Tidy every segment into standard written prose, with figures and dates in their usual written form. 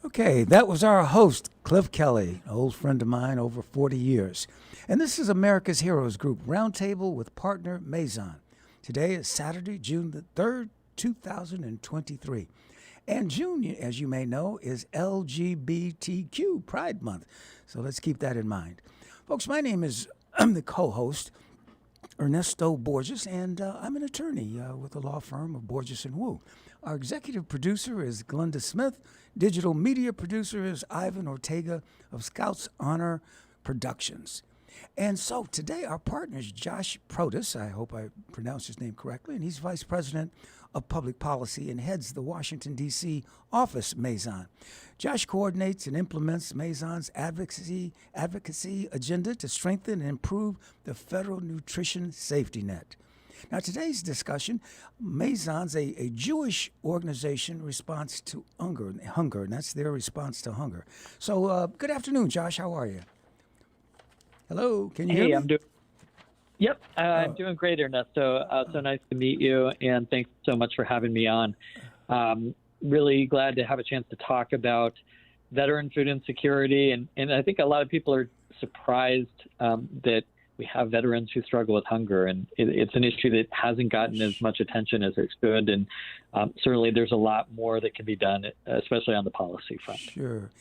Okay, that was our host, Cliff Kelley, an old friend of mine over 40 years. And this is America's Heroes Group Roundtable with partner Mazon. Today is Saturday, June the 3rd, 2023. And June, as you may know, is LGBTQ Pride Month. So let's keep that in mind. Folks, my name is, I'm the co-host, Ernesto Borges, and I'm an attorney with the law firm of Borges and Wu. Our executive producer is Glenda Smith. Digital media producer is Ivan Ortega of Scouts Honor Productions. And so today our partner is Josh Protas. I hope I pronounced his name correctly. And he's Vice President of Public Policy and heads the Washington DC Office Mazon. Josh coordinates and implements Mazon's advocacy agenda to strengthen and improve the federal nutrition safety net. Now, today's discussion, Mazon's a Jewish organization response to hunger, and that's their response to hunger. So, good afternoon, Josh. How are you? Hello, can you hear me? I'm doing. Yep, I'm doing great, Ernesto. So nice to meet you, and thanks so much for having me on. Really glad to have a chance to talk about veteran food insecurity, and I think a lot of people are surprised that we have veterans who struggle with hunger, and it's an issue that hasn't gotten as much attention as it should, and certainly there's a lot more that can be done, especially on the policy front. Sure.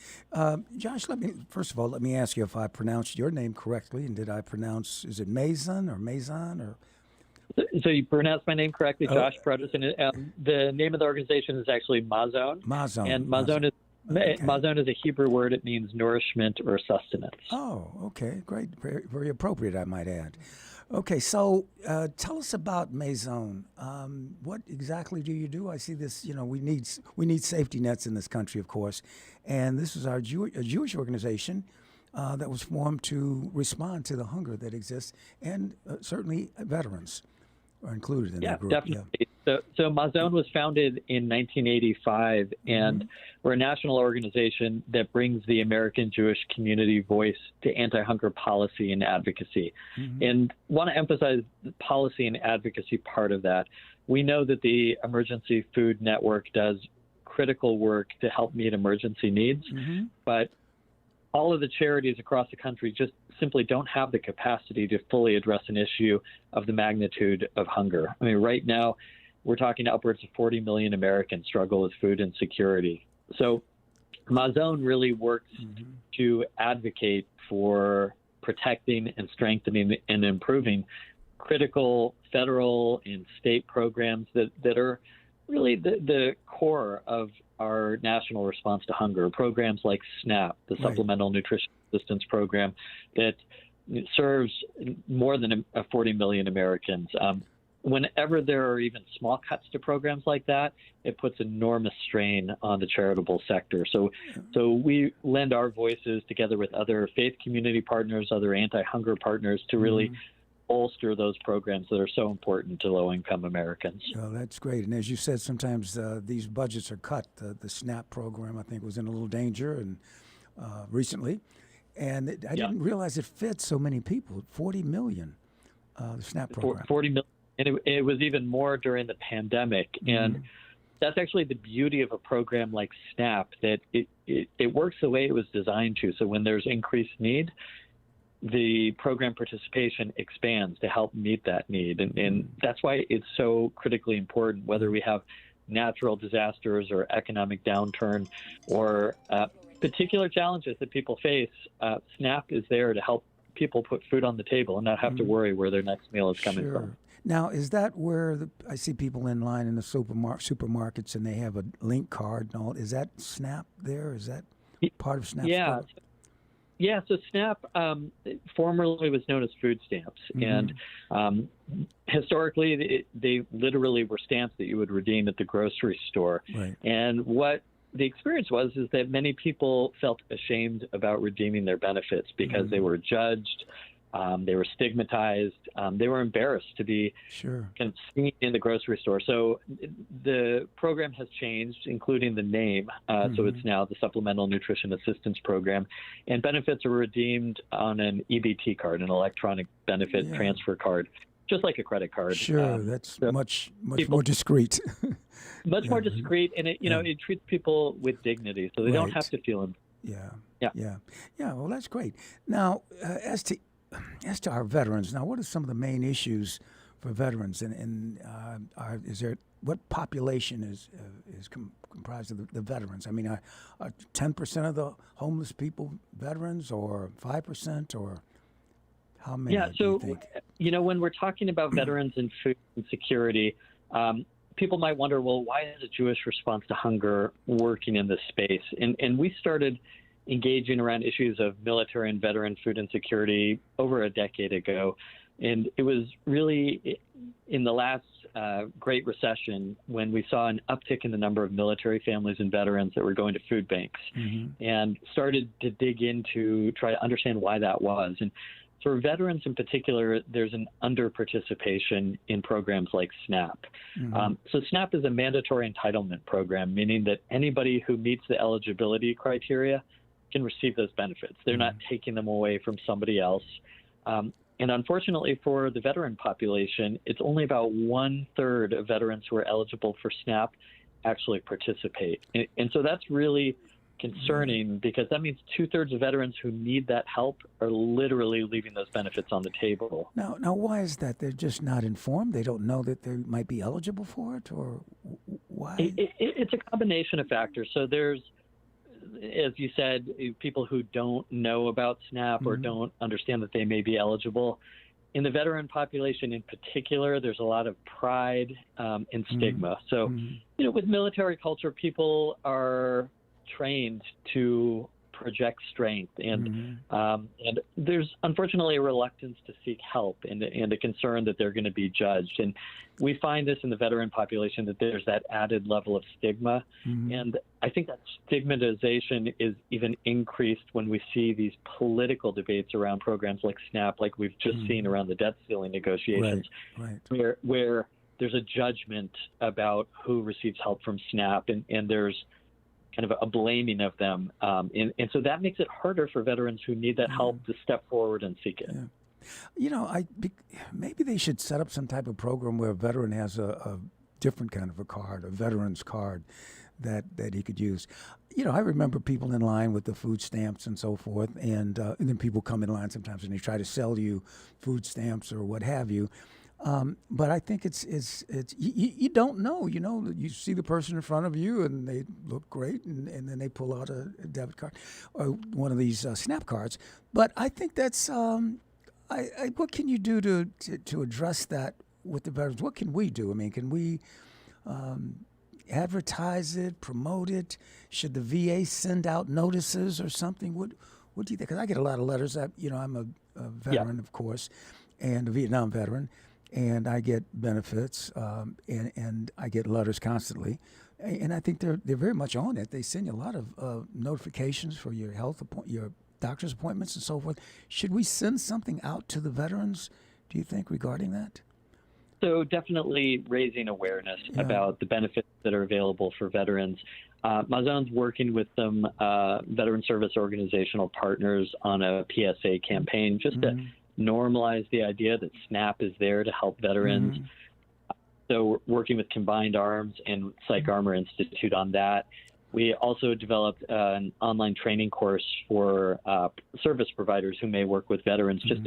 Josh, first of all, let me ask you if I pronounced your name correctly, and did I pronounce, is it Mazon or Mazon or? So you pronounced my name correctly, Josh Protas, and the name of the organization is actually Mazon. Mazon. And Mazon is okay. Mazon is a Hebrew word. It means nourishment or sustenance. Oh, okay, great, very, very appropriate, I might add. Okay, so tell us about Mazon. What exactly do you do? I see this. You know, we need safety nets in this country, of course, and this is a Jewish organization that was formed to respond to the hunger that exists, and certainly veterans are included in that group. Definitely. Yeah. So Mazon was founded in 1985, and we're a national organization that brings the American Jewish community voice to anti-hunger policy and advocacy. And want to emphasize the policy and advocacy part of that. We know that the Emergency Food Network does critical work to help meet emergency needs, but all of the charities across the country just simply don't have the capacity to fully address an issue of the magnitude of hunger. I mean, right now, we're talking upwards of 40 million Americans struggle with food insecurity. So Mazon really works to advocate for protecting and strengthening and improving critical federal and state programs that are really the core of our national response to hunger. Programs like SNAP, the Supplemental Nutrition Assistance Program, that serves more than 40 million Americans. Whenever there are even small cuts to programs like that, it puts enormous strain on the charitable sector. So we lend our voices together with other faith community partners, other anti-hunger partners to really bolster those programs that are so important to low-income Americans. Oh, that's great. And as you said, sometimes these budgets are cut. The SNAP program, I think, was in a little danger and recently. And I didn't realize it fed so many people, 40 million, the SNAP program. 40 million. And it was even more during the pandemic. And that's actually the beauty of a program like SNAP, that it works the way it was designed to. So when there's increased need, the program participation expands to help meet that need. And that's why it's so critically important, whether we have natural disasters or economic downturn or particular challenges that people face. SNAP is there to help people put food on the table and not have to worry where their next meal is coming from. Now, is that where I see people in line in the supermarkets and they have a link card and all? Is that SNAP there? Is that part of SNAP? Yeah, so SNAP formerly was known as food stamps, and historically they literally were stamps that you would redeem at the grocery store. Right. And what the experience was is that many people felt ashamed about redeeming their benefits because they were judged, they were stigmatized, they were embarrassed to be kind of seen in the grocery store. So the program has changed, including the name. So it's now the Supplemental Nutrition Assistance Program, and benefits are redeemed on an EBT card, an electronic benefit transfer card, just like a credit card. That's much more discreet. much more discreet, and it treats people with dignity, so they don't have to feel them. Yeah. Well, that's great. Now, as to our veterans, now what are some of the main issues for veterans, and what population is comprised of the veterans? I mean, are 10% of the homeless people veterans, or 5%, or how many? Yeah, do you so think? When we're talking about veterans and food insecurity, people might wonder, well, why is the Jewish response to hunger working in this space? And we started engaging around issues of military and veteran food insecurity over a decade ago. And it was really in the last Great Recession when we saw an uptick in the number of military families and veterans that were going to food banks, and started to dig into try to understand why that was. And for veterans in particular, there's an under-participation in programs like SNAP. So SNAP is a mandatory entitlement program, meaning that anybody who meets the eligibility criteria can receive those benefits. They're not taking them away from somebody else. And unfortunately for the veteran population, it's only about 1/3 of veterans who are eligible for SNAP actually participate. And so that's really concerning, because that means 2/3 of veterans who need that help are literally leaving those benefits on the table. Now, why is that? They're just not informed? They don't know that they might be eligible for it? Or why? It's a combination of factors. So there's, as you said, people who don't know about SNAP or don't understand that they may be eligible. In the veteran population in particular, there's a lot of pride and stigma. So, with military culture, people are trained to project strength, and there's unfortunately a reluctance to seek help, and a concern that they're going to be judged. And we find this in the veteran population, that there's that added level of stigma. And I think that stigmatization is even increased when we see these political debates around programs like SNAP, like we've just seen around the debt ceiling negotiations, where there's a judgment about who receives help from SNAP, and there's kind of a blaming of them. And so that makes it harder for veterans who need that help to step forward and seek it. Maybe they should set up some type of program where a veteran has a different kind of a card, a veteran's card that he could use. I remember people in line with the food stamps and so forth, and then people come in line sometimes and they try to sell you food stamps or what have you. But I think it's you don't know. You see the person in front of you and they look great, and then they pull out a debit card or one of these SNAP cards. But I think that's what can you do to address that with the veterans? What can we do? I mean, can we advertise it, promote it? Should the VA send out notices or something? What do you think? Because I get a lot of letters. I'm a veteran, of course, and a Vietnam veteran. And I get benefits, and I get letters constantly, and I think they're very much on it. They send you a lot of notifications for your your doctor's appointments and so forth. Should we send something out to the veterans, do you think, regarding that? So definitely raising awareness about the benefits that are available for veterans. Mazon's working with some veteran service organizational partners on a PSA campaign just to normalize the idea that SNAP is there to help veterans. So we're working with Combined Arms and Psych Armor Institute on that. We also developed an online training course for service providers who may work with veterans, just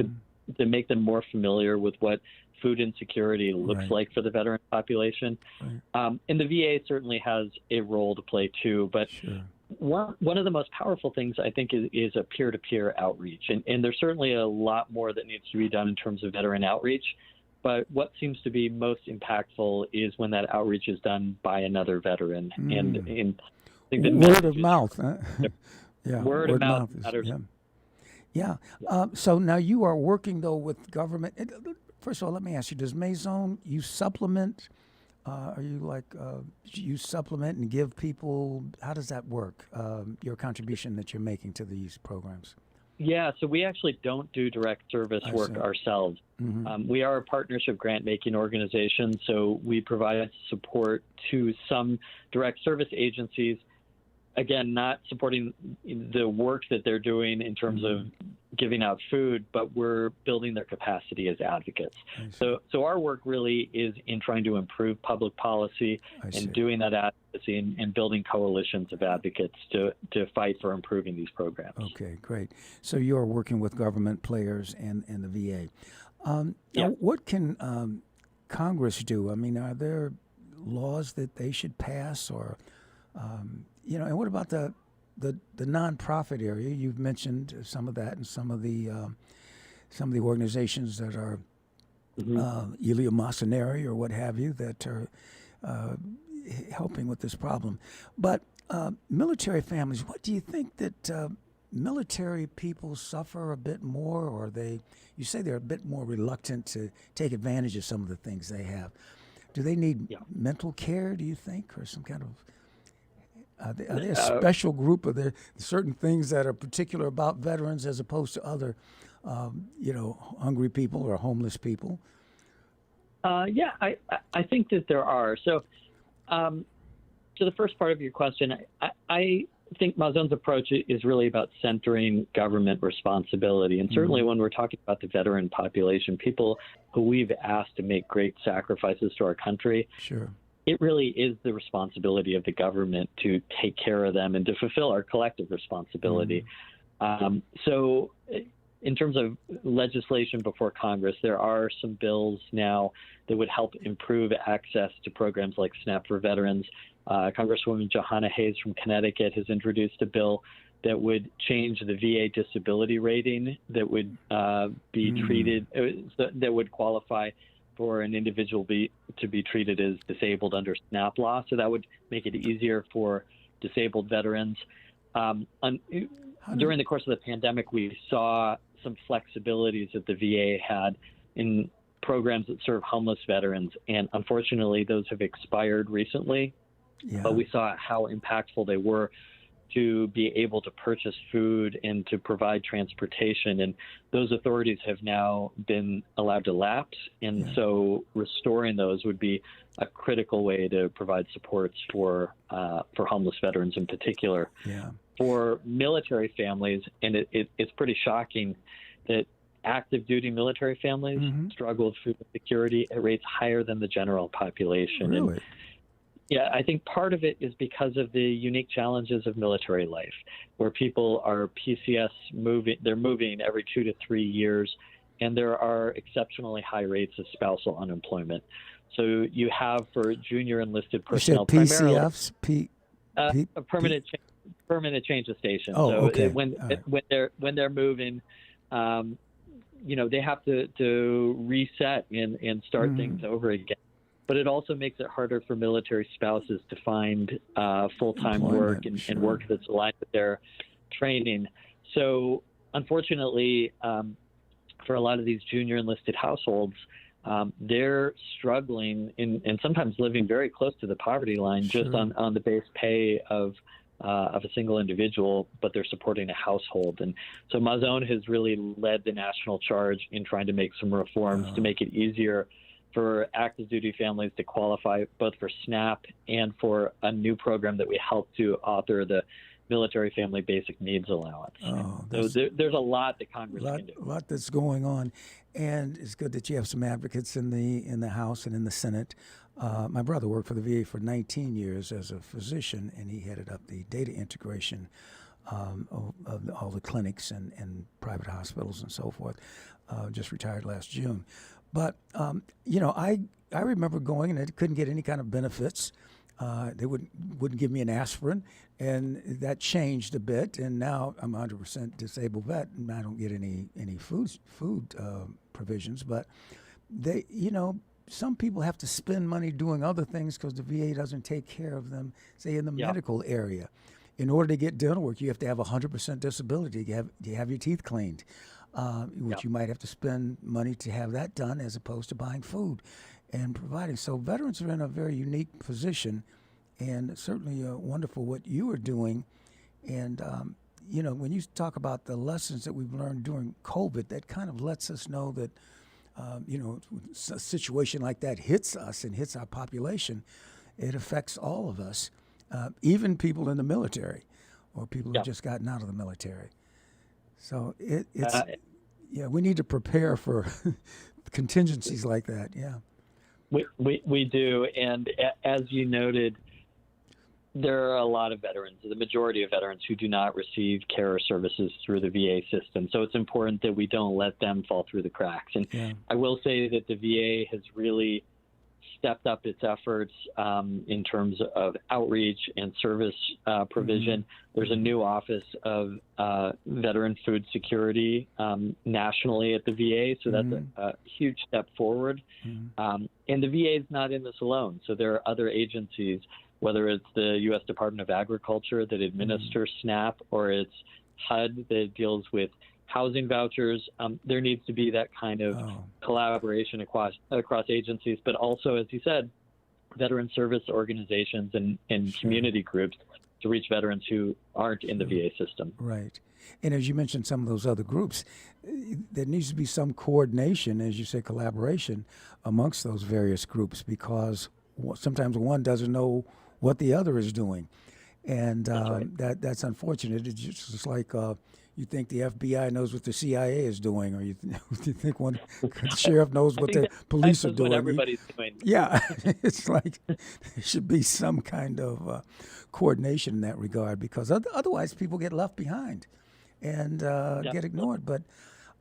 to make them more familiar with what food insecurity looks like for the veteran population. And the VA certainly has a role to play too, but one of the most powerful things, I think, is a peer-to-peer outreach. And there's certainly a lot more that needs to be done in terms of veteran outreach. But what seems to be most impactful is when that outreach is done by another veteran. And I think that word of mouth. Huh? Word of mouth matters. So now you are working, though, with government. First of all, let me ask you, does Mazon, you supplement? Are you you supplement and give people, how does that work, your contribution that you're making to these programs? Yeah, so we actually don't do direct service work ourselves. We are a partnership grant-making organization, so we provide support to some direct service agencies again, not supporting the work that they're doing in terms of giving out food, but we're building their capacity as advocates. So our work really is in trying to improve public policy and doing that advocacy and building coalitions of advocates to fight for improving these programs. Okay, great. So you're working with government players and the VA. Now, what can Congress do? I mean, are there laws that they should pass, or and what about the nonprofit area? You've mentioned some of that, and some of the organizations that are eleemosynary or what have you that are helping with this problem. But military families, what do you think that military people suffer a bit more, or you say they're a bit more reluctant to take advantage of some of the things they have? Do they need mental care, do you think, or some kind of, are they a special group? Are there certain things that are particular about veterans as opposed to other, hungry people or homeless people? I think that there are. So to the first part of your question, I think Mazon's approach is really about centering government responsibility. And certainly when we're talking about the veteran population, people who we've asked to make great sacrifices to our country, it really is the responsibility of the government to take care of them and to fulfill our collective responsibility. So in terms of legislation before Congress, there are some bills now that would help improve access to programs like SNAP for veterans. Congresswoman Johanna Hayes from Connecticut has introduced a bill that would change the VA disability rating that would be treated, that would qualify for an individual to be treated as disabled under SNAP law. So that would make it easier for disabled veterans. During the course of the pandemic, we saw some flexibilities that the VA had in programs that serve homeless veterans, and unfortunately those have expired recently. But we saw how impactful they were to be able to purchase food and to provide transportation. And those authorities have now been allowed to lapse. And so restoring those would be a critical way to provide supports for homeless veterans in particular. For military families, and it's pretty shocking that active duty military families struggle with food security at rates higher than the general population. Really? And I think part of it is because of the unique challenges of military life, where people are PCS they're moving every 2 to 3 years, and there are exceptionally high rates of spousal unemployment. So you have for junior enlisted personnel primarily a permanent change of station. When they're moving, they have to reset and start things over again. But it also makes it harder for military spouses to find full-time work and work that's aligned with their training. So unfortunately, for a lot of these junior enlisted households, they're struggling and sometimes living very close to the poverty line just on the base pay of a single individual, but they're supporting a household. And so Mazon has really led the national charge in trying to make some reforms to make it easier for active duty families to qualify both for SNAP and for a new program that we helped to author, the Military Family Basic Needs Allowance. So there's a lot that Congress can do. A lot that's going on, and it's good that you have some advocates in the House and in the Senate. My brother worked for the VA for 19 years as a physician, and he headed up the data integration of all the clinics and private hospitals and so forth. Just retired last June. But, I remember going and I couldn't get any kind of benefits. They wouldn't give me an aspirin, and that changed a bit. And now I'm 100% disabled vet, and I don't get any food provisions. But some people have to spend money doing other things because the VA doesn't take care of them, say in the medical area. In order to get dental work, you have to have 100% disability. You have your teeth cleaned. Which you might have to spend money to have that done as opposed to buying food and providing. So veterans are in a very unique position, and certainly wonderful what you are doing. And, when you talk about the lessons that we've learned during COVID, that kind of lets us know that, a situation like that hits us and hits our population, it affects all of us. even people in the military or people who've just gotten out of the military. So it's we need to prepare for contingencies like that. Yeah. We do. And as you noted, there are a lot of veterans, the majority of veterans, who do not receive care or services through the VA system. So it's important that we don't let them fall through the cracks. And I will say that the VA has really stepped up its efforts in terms of outreach and service provision. There's a new office of veteran food security nationally at the VA, so that's a huge step forward. And the VA is not in this alone. So there are other agencies, whether it's the U.S. Department of Agriculture that administers SNAP, or it's HUD that deals with housing vouchers. There needs to be that kind of collaboration across agencies, but also, as you said, veteran service organizations and community groups to reach veterans who aren't in the VA system. Right. And as you mentioned, some of those other groups, there needs to be some coordination, as you say, collaboration amongst those various groups, because sometimes one doesn't know what the other is doing. And that's unfortunate. It's just like you think the FBI knows what the CIA is doing, or you think one sheriff knows what the police are doing. What everybody's doing. Yeah, it's like there should be some kind of coordination in that regard, because otherwise people get left behind and get ignored. But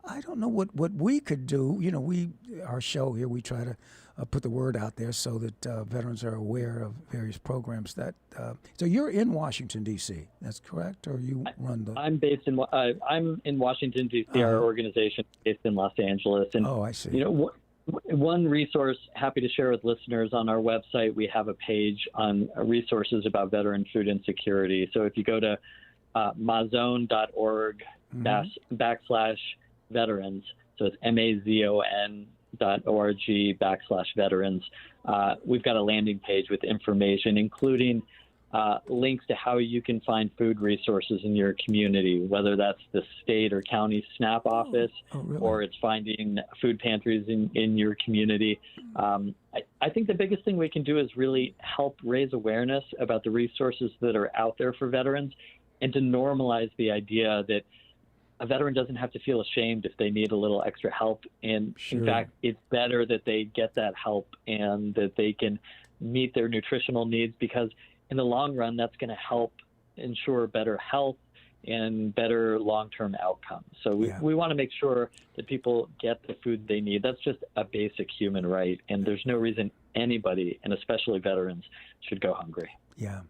I don't know what we could do. You know, our show here, we try to put the word out there so that veterans are aware of various programs that. So you're in Washington D.C. That's correct, or you run the? I'm based in. I'm in Washington D.C. Our organization is based in Los Angeles, and I see. You know, one resource happy to share with listeners on our website. We have a page on resources about veteran food insecurity. So if you go to mazon.org/veterans, so it's mazon.org/veterans. We've got a landing page with information, including links to how you can find food resources in your community, whether that's the state or county SNAP office, really? Or it's finding food pantries in your community. I think the biggest thing we can do is really help raise awareness about the resources that are out there for veterans, and to normalize the idea that a veteran doesn't have to feel ashamed if they need a little extra help. And in fact, it's better that they get that help and that they can meet their nutritional needs, because in the long run, that's going to help ensure better health and better long-term outcomes. So we want to make sure that people get the food they need. That's just a basic human right. And there's no reason anybody, and especially veterans, should go hungry. Yeah.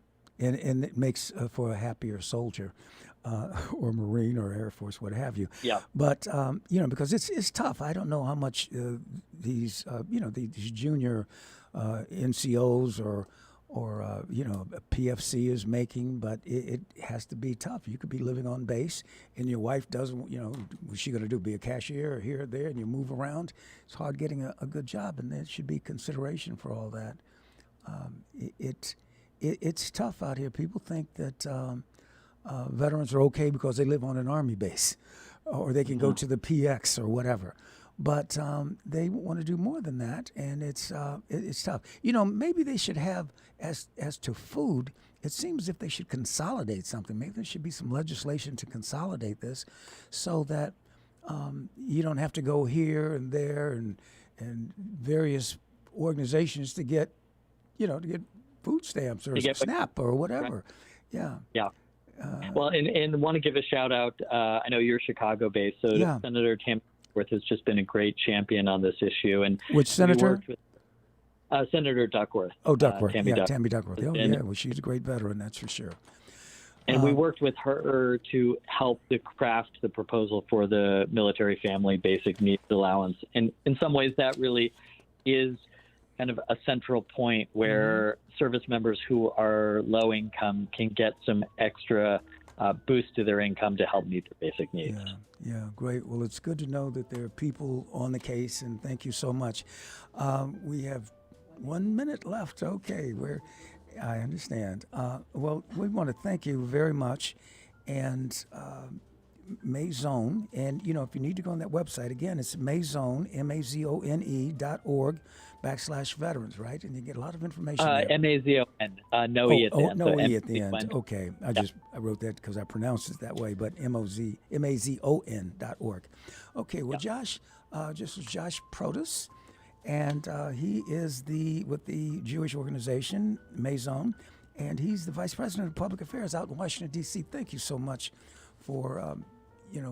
And it makes for a happier soldier. Or Marine or Air Force, what have you. Yeah. But because it's tough. I don't know how much these junior NCOs or PFC is making, but it has to be tough. You could be living on base, and your wife doesn't. What's she going to do? Be a cashier or here or there, and you move around. It's hard getting a good job, and there should be consideration for all that. It's tough out here. People think that. Veterans are okay because they live on an Army base, or they can go to the PX or whatever. But they want to do more than that, and it's tough. Maybe they should have, as to food, it seems as if they should consolidate something. Maybe there should be some legislation to consolidate this, so that you don't have to go here and there and various organizations to get food stamps or SNAP or whatever. Right. Yeah. Yeah. Well, and want to give a shout out. I know you're Chicago-based, so Senator Tammy Duckworth has just been a great champion on this issue. And which senator? Senator Duckworth. Oh, Duckworth. Tammy Duckworth. Oh, yeah. Well, she's a great veteran, that's for sure. And we worked with her to help to craft the proposal for the military family basic needs allowance. And in some ways, that really is kind of a central point where service members who are low income can get some extra boost to their income to help meet their basic needs. Yeah, great. Well, it's good to know that there are people on the case, and thank you so much. We have 1 minute left. Okay, I understand. Well, we want to thank you very much, and Mazon. And, if you need to go on that website, again, it's Mazon, MAZONE.org/veterans, right? And you get a lot of information there. MAZON, no E at the end. No so E at the end. MAZON. Okay. I wrote that because I pronounced it that way, but MAZON.org. Okay, well, Josh, this is Josh Protas, and he is with the Jewish organization, Mazon, and he's the Vice President of Public Affairs out in Washington, D.C. Thank you so much for,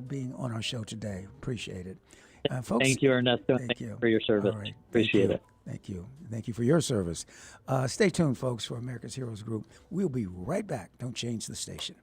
being on our show today. Appreciate it. Folks, thank you, Ernesto. Thank you for your service. Right. Appreciate it. Thank you. Thank you for your service. Stay tuned, folks, for America's Heroes Group. We'll be right back. Don't change the station.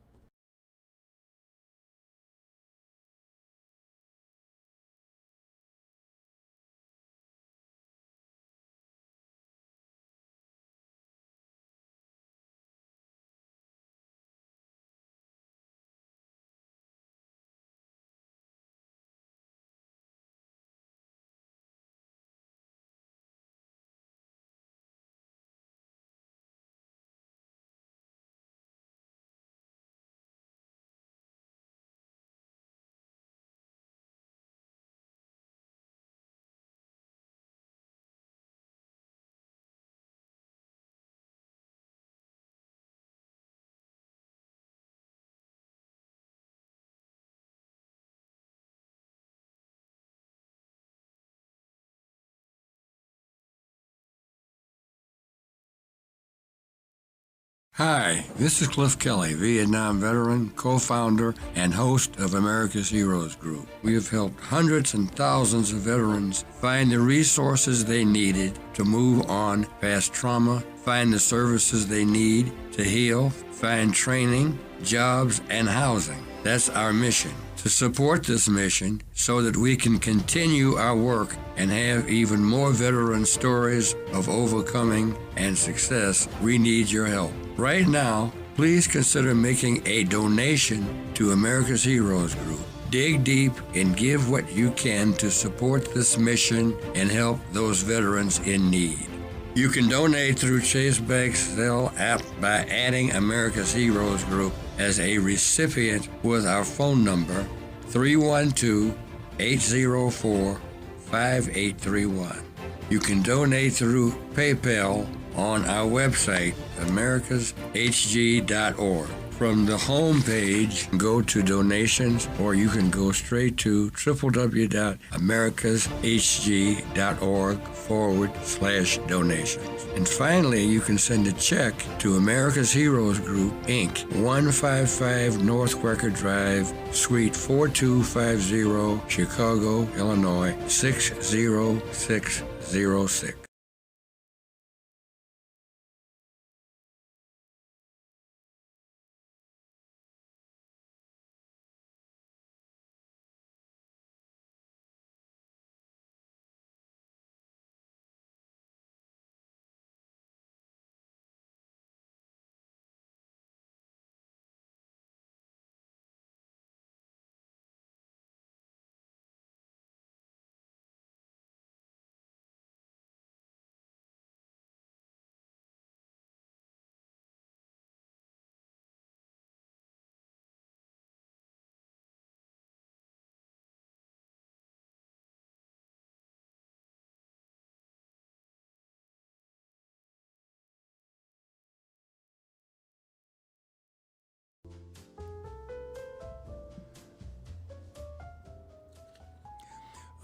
Hi, this is Cliff Kelley, Vietnam veteran, co-founder, and host of America's Heroes Group. We have helped hundreds and thousands of veterans find the resources they needed to move on past trauma, find the services they need to heal, find training, jobs, and housing. That's our mission. To support this mission so that we can continue our work and have even more veteran stories of overcoming and success, we need your help. Right now, please consider making a donation to America's Heroes Group. Dig deep and give what you can to support this mission and help those veterans in need. You can donate through Chase Bank's Zelle app by adding America's Heroes Group as a recipient with our phone number 312-804-5831. You can donate through PayPal on our website, americashg.org. From the home page, go to donations, or you can go straight to www.americashg.org/donations. And finally, you can send a check to America's Heroes Group, Inc., 155 North Quaker Drive, Suite 4250, Chicago, Illinois, 60606.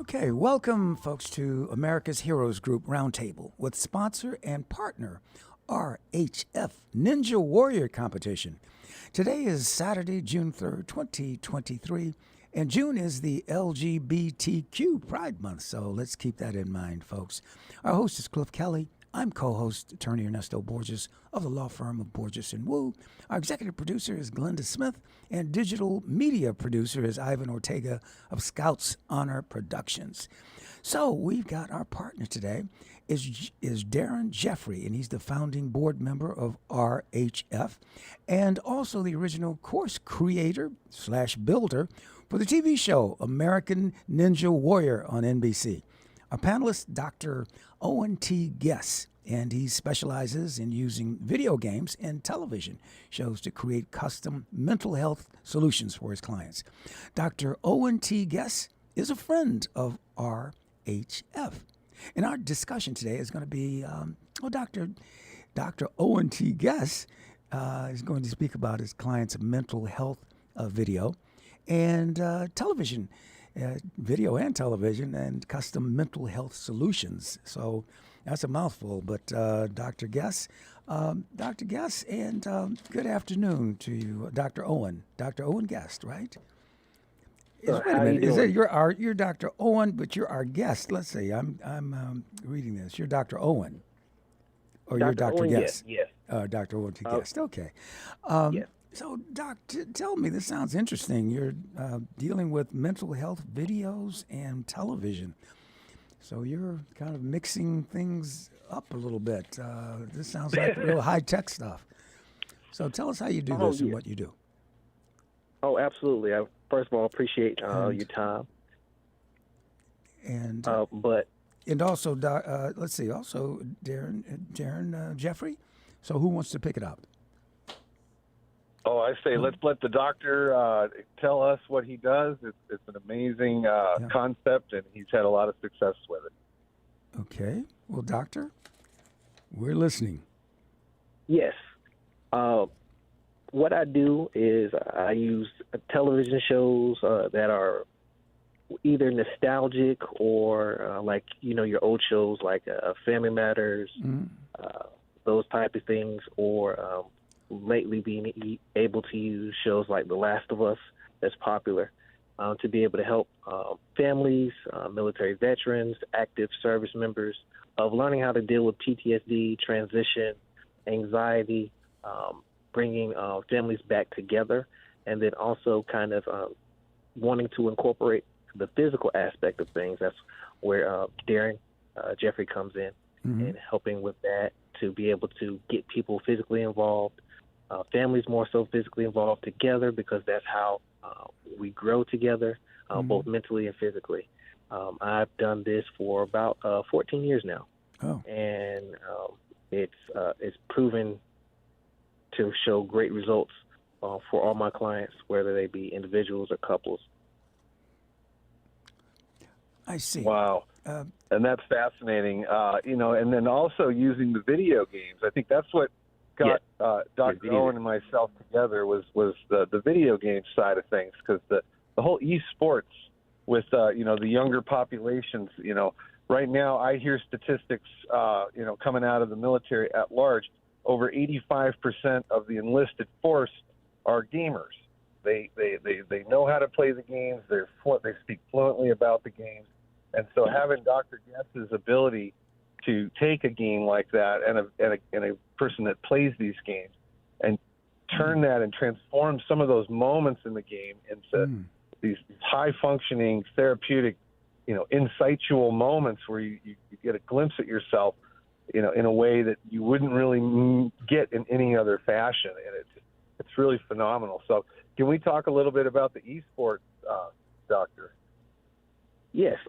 Okay, welcome, folks, to America's Heroes Group Roundtable with sponsor and partner RHF Ninja Warrior Competition. Today is Saturday, June 3rd, 2023, and June is the LGBTQ Pride Month, so let's keep that in mind, folks. Our host is Cliff Kelley. I'm co-host, attorney Ernesto Borges of the law firm of Borges & Wu. Our executive producer is Glenda Smith, and digital media producer is Ivan Ortega of Scouts Honor Productions. So we've got our partner today is Darren Jeffrey, and he's the founding board member of RHF and also the original course creator / builder for the TV show American Ninja Warrior on NBC. Our panelist, Dr. Owen T. Guess, and he specializes in using video games and television shows to create custom mental health solutions for his clients. Dr. Owen T. Guess is a friend of RHF. And our discussion today is going to be, Dr. Owen T. Guess is going to speak about his client's mental health video and television, video and television, and custom mental health solutions. So that's a mouthful, but Dr. Guess, and good afternoon to you, Dr. Owen. Dr. Owen Guest, right? Wait a minute. Is it you're Dr. Owen, but you're our guest? Let's see. I'm reading this. You're Dr. Owen, or you're Dr. Owen, Guest? Yes. Dr. Owen T. Guest. Okay. Yes. So, Doc, tell me. This sounds interesting. You're dealing with mental health videos and television. So you're kind of mixing things up a little bit. This sounds like real high-tech stuff. So tell us how you do this and what you do. Oh, absolutely. I, first of all, appreciate your time. And but also, let's see, also Darren Jeffrey. So who wants to pick it up? Oh, I say let's let the doctor tell us what he does. It's an amazing concept, and he's had a lot of success with it. Okay. Well, doctor, we're listening. yes, what I do is I use television shows that are either nostalgic or your old shows like Family Matters, those type of things, or lately being able to use shows like The Last of Us that's popular to be able to help families, military veterans, active service members of learning how to deal with PTSD, transition, anxiety, bringing families back together, and then also kind of wanting to incorporate the physical aspect of things. That's where Darren Jeffrey comes in and helping with that to be able to get people physically involved, families more so physically involved together, because that's how we grow together, both mentally and physically. I've done this for about 14 years now, and it's proven to show great results for all my clients, whether they be individuals or couples. I see. Wow. And that's fascinating. And then also using the video games. I think that's what got Dr. Owen and myself together was the video game side of things, because the whole esports with the younger populations. Right now I hear statistics coming out of the military at large. Over 85% of the enlisted force are gamers. They know how to play the games. They speak fluently about the games, and so having Dr. Guess's ability to take a game like that and a person that plays these games and turn that and transform some of those moments in the game into these high-functioning, therapeutic, insightful moments where you get a glimpse at yourself, in a way that you wouldn't really get in any other fashion, and it's really phenomenal. So, can we talk a little bit about the esports, Doctor? Yes,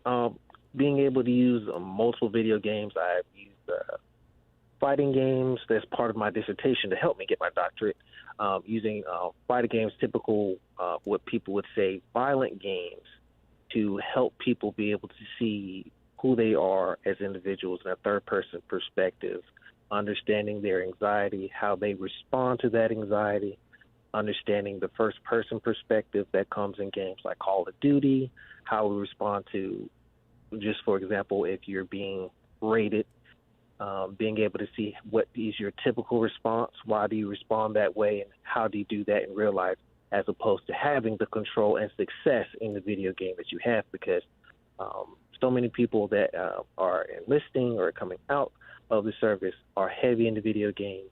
being able to use multiple video games. I've used fighting games. That's part of my dissertation to help me get my doctorate. Using fighting games, typical what people would say violent games, to help people be able to see who they are as individuals in a third-person perspective, understanding their anxiety, how they respond to that anxiety, understanding the first-person perspective that comes in games like Call of Duty, how we respond to, just for example, if you're being raided, being able to see what is your typical response, why do you respond that way, and how do you do that in real life, as opposed to having the control and success in the video game that you have, because so many people that are enlisting or coming out of the service are heavy into video games,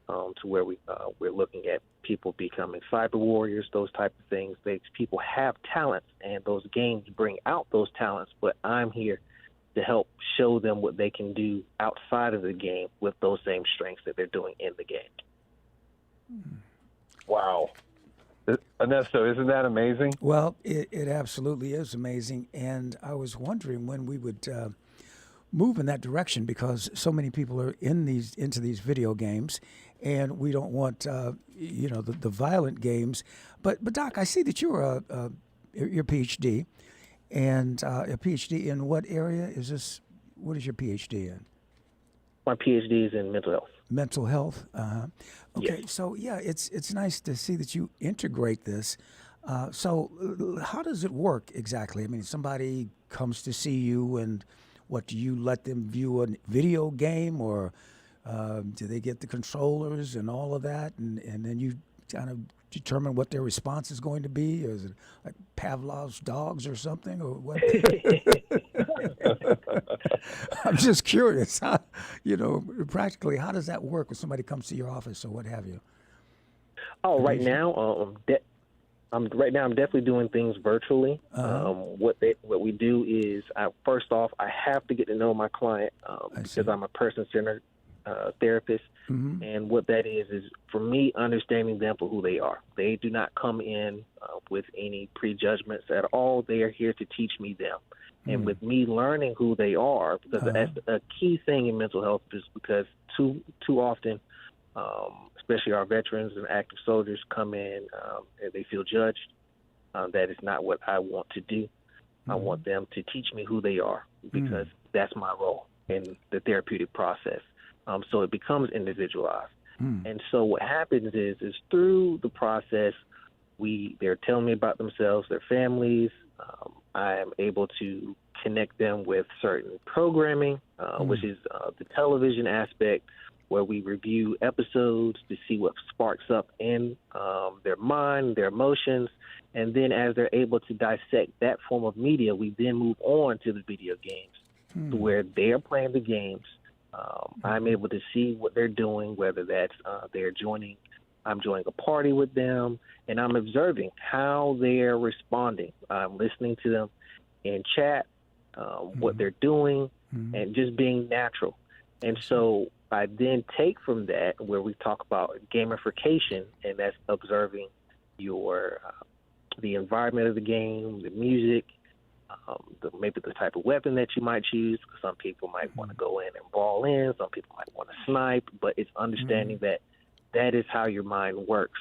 to where we're looking at people becoming cyber warriors, those type of things. People have talents, and those games bring out those talents, but I'm here to help show them what they can do outside of the game with those same strengths that they're doing in the game. Wow. Ernesto, isn't that amazing? Well, it absolutely is amazing. And I was wondering when we would move in that direction because so many people are into these video games, and we don't want the violent games. But Doc, I see that you're your PhD, and a PhD in what area is this? What is your PhD in? My PhD is in mental health. Mental health. Okay, Yes. so yeah, it's nice to see that you integrate this. So how does it work exactly? I mean, somebody comes to see you, and what do you let them view a video game, or do they get the controllers and all of that, and then you kind of determine what their response is going to be? Or is it like Pavlov's dogs or something, or what? I'm just curious. How, practically, how does that work when somebody comes to your office or what have you? Oh, right now, I'm definitely doing things virtually. What we do is, first off, I have to get to know my client because I'm a person-centered therapist, and what that is for me understanding them for who they are. They do not come in with any prejudgments at all. They are here to teach me them. And with me learning who they are, because that's a key thing in mental health, is because too often, especially our veterans and active soldiers come in and they feel judged. That is not what I want to do. I want them to teach me who they are, because that's my role in the therapeutic process. So it becomes individualized. And so what happens is through the process, they're telling me about themselves, their families. I am able to connect them with certain programming, which is the television aspect, where we review episodes to see what sparks up in their mind, their emotions. And then as they're able to dissect that form of media, we then move on to the video games, to where they're playing the games. I'm able to see what they're doing, whether that's I'm joining a party with them, and I'm observing how they're responding. I'm listening to them in chat, what they're doing, and just being natural. And so I then take from that, where we talk about gamification, and that's observing the environment of the game, the music, maybe the type of weapon that you might choose. Some people might want to go in and ball in. Some people might want to snipe. But it's understanding that is how your mind works.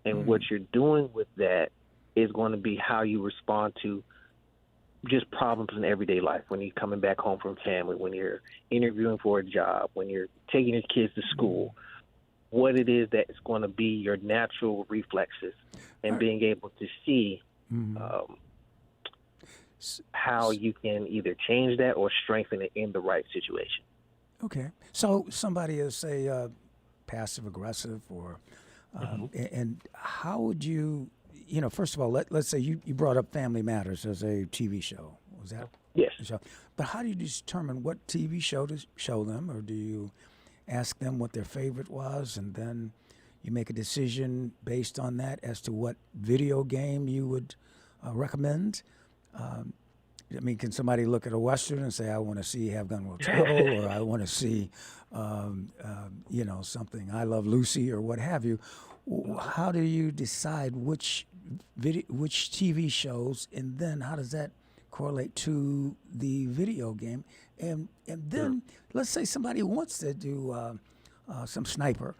And what you're doing with that is going to be how you respond to just problems in everyday life. When you're coming back home from family, when you're interviewing for a job, when you're taking your kids to school, what it is that is going to be your natural reflexes, and being able to see how you can either change that or strengthen it in the right situation. Okay. So somebody is, say, passive aggressive, or and how would you, first of all, let's say you brought up Family Matters as a TV show. Was that? Yes. A show? But how do you determine what TV show to show them, or do you ask them what their favorite was, and then you make a decision based on that as to what video game you would recommend? Can somebody look at a Western and say, I want to see Have Gun Will Travel, or I want to see, something, I Love Lucy, or what have you? How do you decide which TV shows, and then how does that correlate to the video game? And then let's say somebody wants to do some sniper.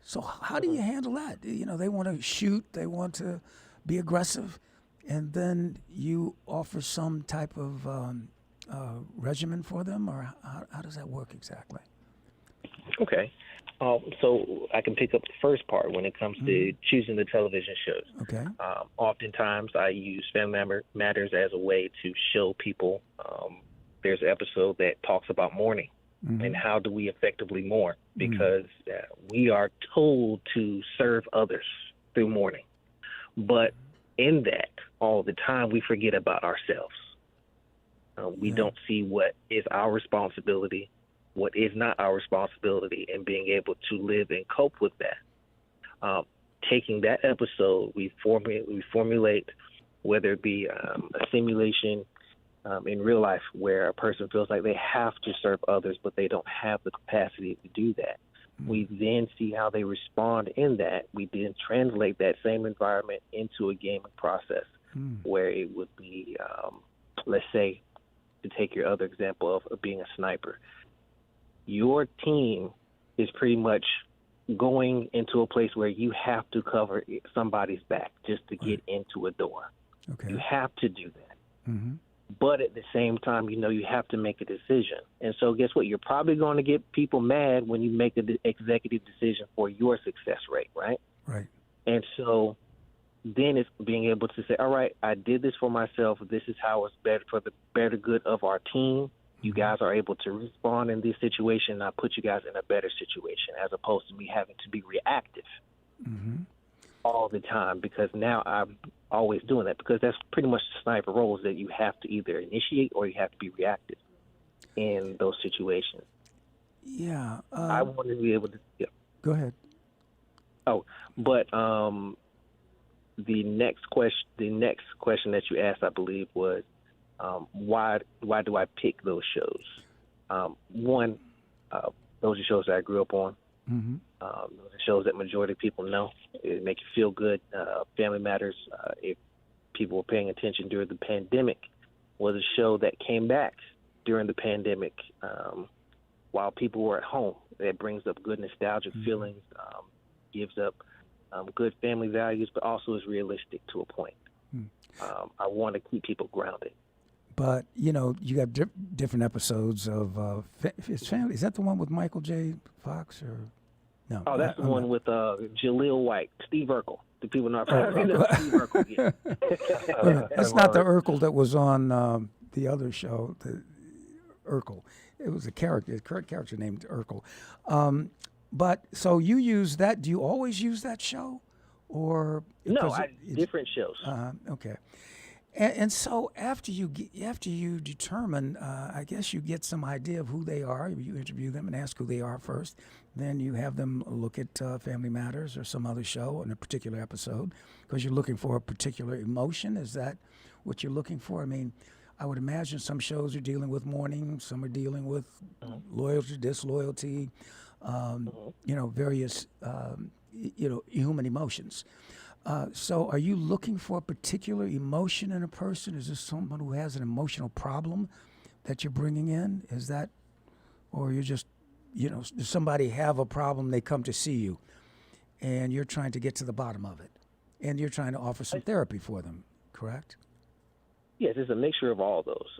So how do you handle that? They want to shoot, they want to be aggressive, and then you offer some type of regimen for them, or how does that work exactly? Okay. So I can pick up the first part when it comes to choosing the television shows. Okay. Oftentimes I use Family Matters as a way to show people there's an episode that talks about mourning and how do we effectively mourn, because we are told to serve others through mourning. But in that, all the time, we forget about ourselves. We don't see what is our responsibility, what is not our responsibility, and being able to live and cope with that. Taking that episode, we formulate, whether it be a simulation in real life where a person feels like they have to serve others, but they don't have the capacity to do that. We then see how they respond in that. We then translate that same environment into a gaming process where it would be, let's say, to take your other example of being a sniper, your team is pretty much going into a place where you have to cover somebody's back just to get into a door. Okay. You have to do that. Mm-hmm. But at the same time, you know, you have to make a decision. And so guess what? You're probably going to get people mad when you make an executive decision for your success rate, right? Right. And so then it's being able to say, all right, I did this for myself. This is how it's better for the better good of our team. You guys are able to respond in this situation, and I put you guys in a better situation, as opposed to me having to be reactive all the time, because now I'm always doing that, because that's pretty much the sniper role, is that you have to either initiate or you have to be reactive in those situations. Yeah. I want to be able to. Yeah. Go ahead. Oh, but the next question that you asked, I believe, was why do I pick those shows? One, those are shows that I grew up on. Mm-hmm. Those are shows that majority of people know. It make you feel good. Family Matters, if people were paying attention during the pandemic, was a show that came back during the pandemic while people were at home. It brings up good nostalgic feelings, gives up good family values, but also is realistic to a point. I want to keep people grounded. But, you know, you got different episodes of his family. Is that the one with Michael J. Fox or no? Oh, that's the one with Jaleel White, Steve Urkel. The people not probably know Steve Urkel. Yeah. That's not the Urkel that was on the other show, the Urkel. It was a character named Urkel. But so you use that. Do you always use that show, or no? Different shows. Okay. And so after you determine, I guess you get some idea of who they are. You interview them and ask who they are first. Then you have them look at Family Matters or some other show in a particular episode, because you're looking for a particular emotion. Is that what you're looking for? I mean, I would imagine some shows are dealing with mourning, some are dealing with loyalty, disloyalty, you know, various, you know, human emotions. So are you looking for a particular emotion in a person? Is this someone who has an emotional problem that you're bringing in? Is that, or you're just, you know, does somebody have a problem, they come to see you, and you're trying to get to the bottom of it, and you're trying to offer some therapy for them, correct? Yes, it's a mixture of all those.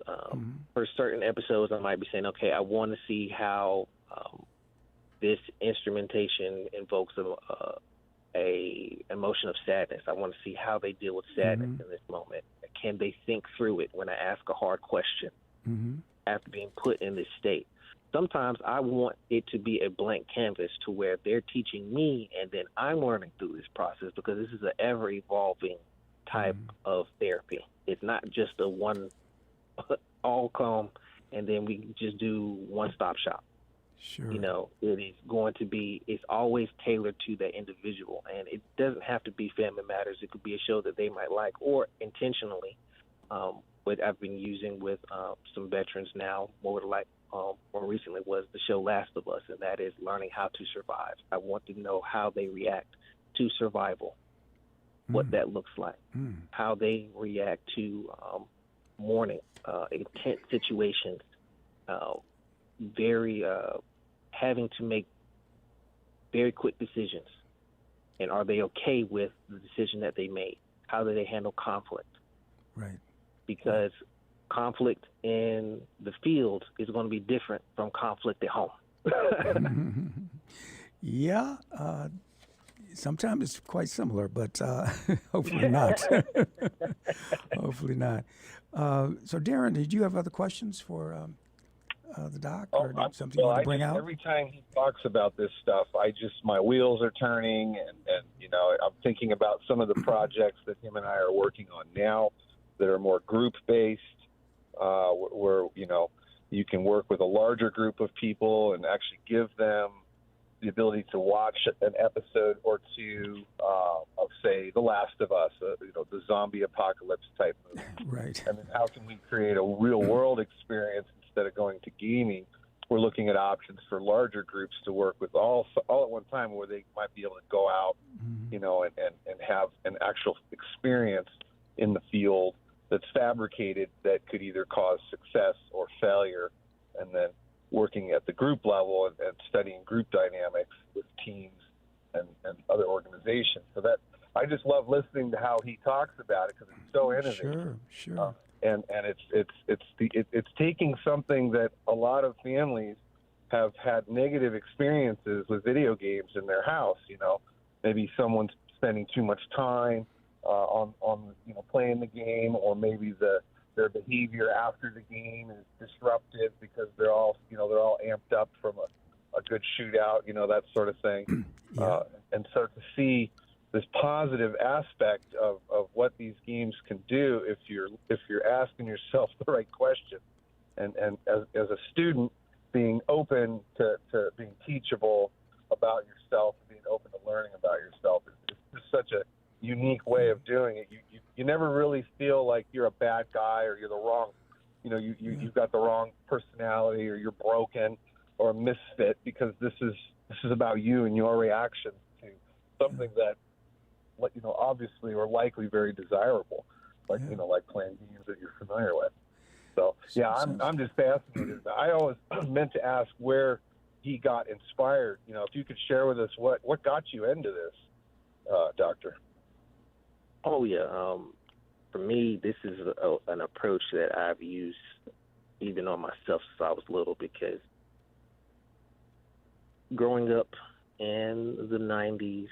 For certain episodes, I might be saying, okay, I want to see how this instrumentation invokes a emotion of sadness. I want to see how they deal with sadness in this moment. Can they think through it when I ask a hard question after being put in this state? Sometimes I want it to be a blank canvas to where they're teaching me and then I'm learning through this process, because this is an ever-evolving type of therapy. It's not just a one all come and then we just do one-stop shop. Sure. You know, it is going to be, it's always tailored to that individual. And it doesn't have to be Family Matters. It could be a show that they might like, or intentionally, what I've been using with some veterans now, more recently was the show Last of Us, and that is learning how to survive. I want to know how they react to survival, what that looks like, how they react to mourning, intense situations, having to make very quick decisions, and are they okay with the decision that they made? How do they handle conflict? Right. Because conflict in the field is going to be different from conflict at home. Yeah. Sometimes it's quite similar, but hopefully not. Hopefully not. So, Darren, did you have other questions for the doc, or something you want to bring out? Every time he talks about this stuff, my wheels are turning, and you know, I'm thinking about some of the projects that him and I are working on now that are more group-based, where, you know, you can work with a larger group of people and actually give them the ability to watch an episode or two of, say, The Last of Us, you know, the zombie apocalypse type movie. Right. And then how can we create a real-world experience instead of going to gaming? We're looking at options for larger groups to work with all at one time, where they might be able to go out, you know, and have an actual experience in the field that's fabricated that could either cause success or failure, and then working at the group level and studying group dynamics with teams and other organizations. So that I just love listening to how he talks about it, because it's so innovative. Sure. And it's taking something that a lot of families have had negative experiences with video games in their house. Maybe someone's spending too much time on playing the game, or maybe their behavior after the game is disruptive because they're all amped up from a good shootout, that sort of thing. Yeah. And so to see this positive aspect of what these games can do if you're asking yourself the right question, and as a student, being open to being teachable about yourself, and being open to learning about yourself, is just such a unique way of doing it. You never really feel like you're a bad guy, or you're the wrong, you've got the wrong personality, or you're broken or a misfit, because this is about you and your reaction to something that, obviously or likely very desirable, like playing games that you're familiar with. So I'm just fascinated. I always meant to ask where he got inspired. If you could share with us what got you into this, Doctor. Oh yeah. For me, this is an approach that I've used even on myself since I was little, because growing up in the 90s,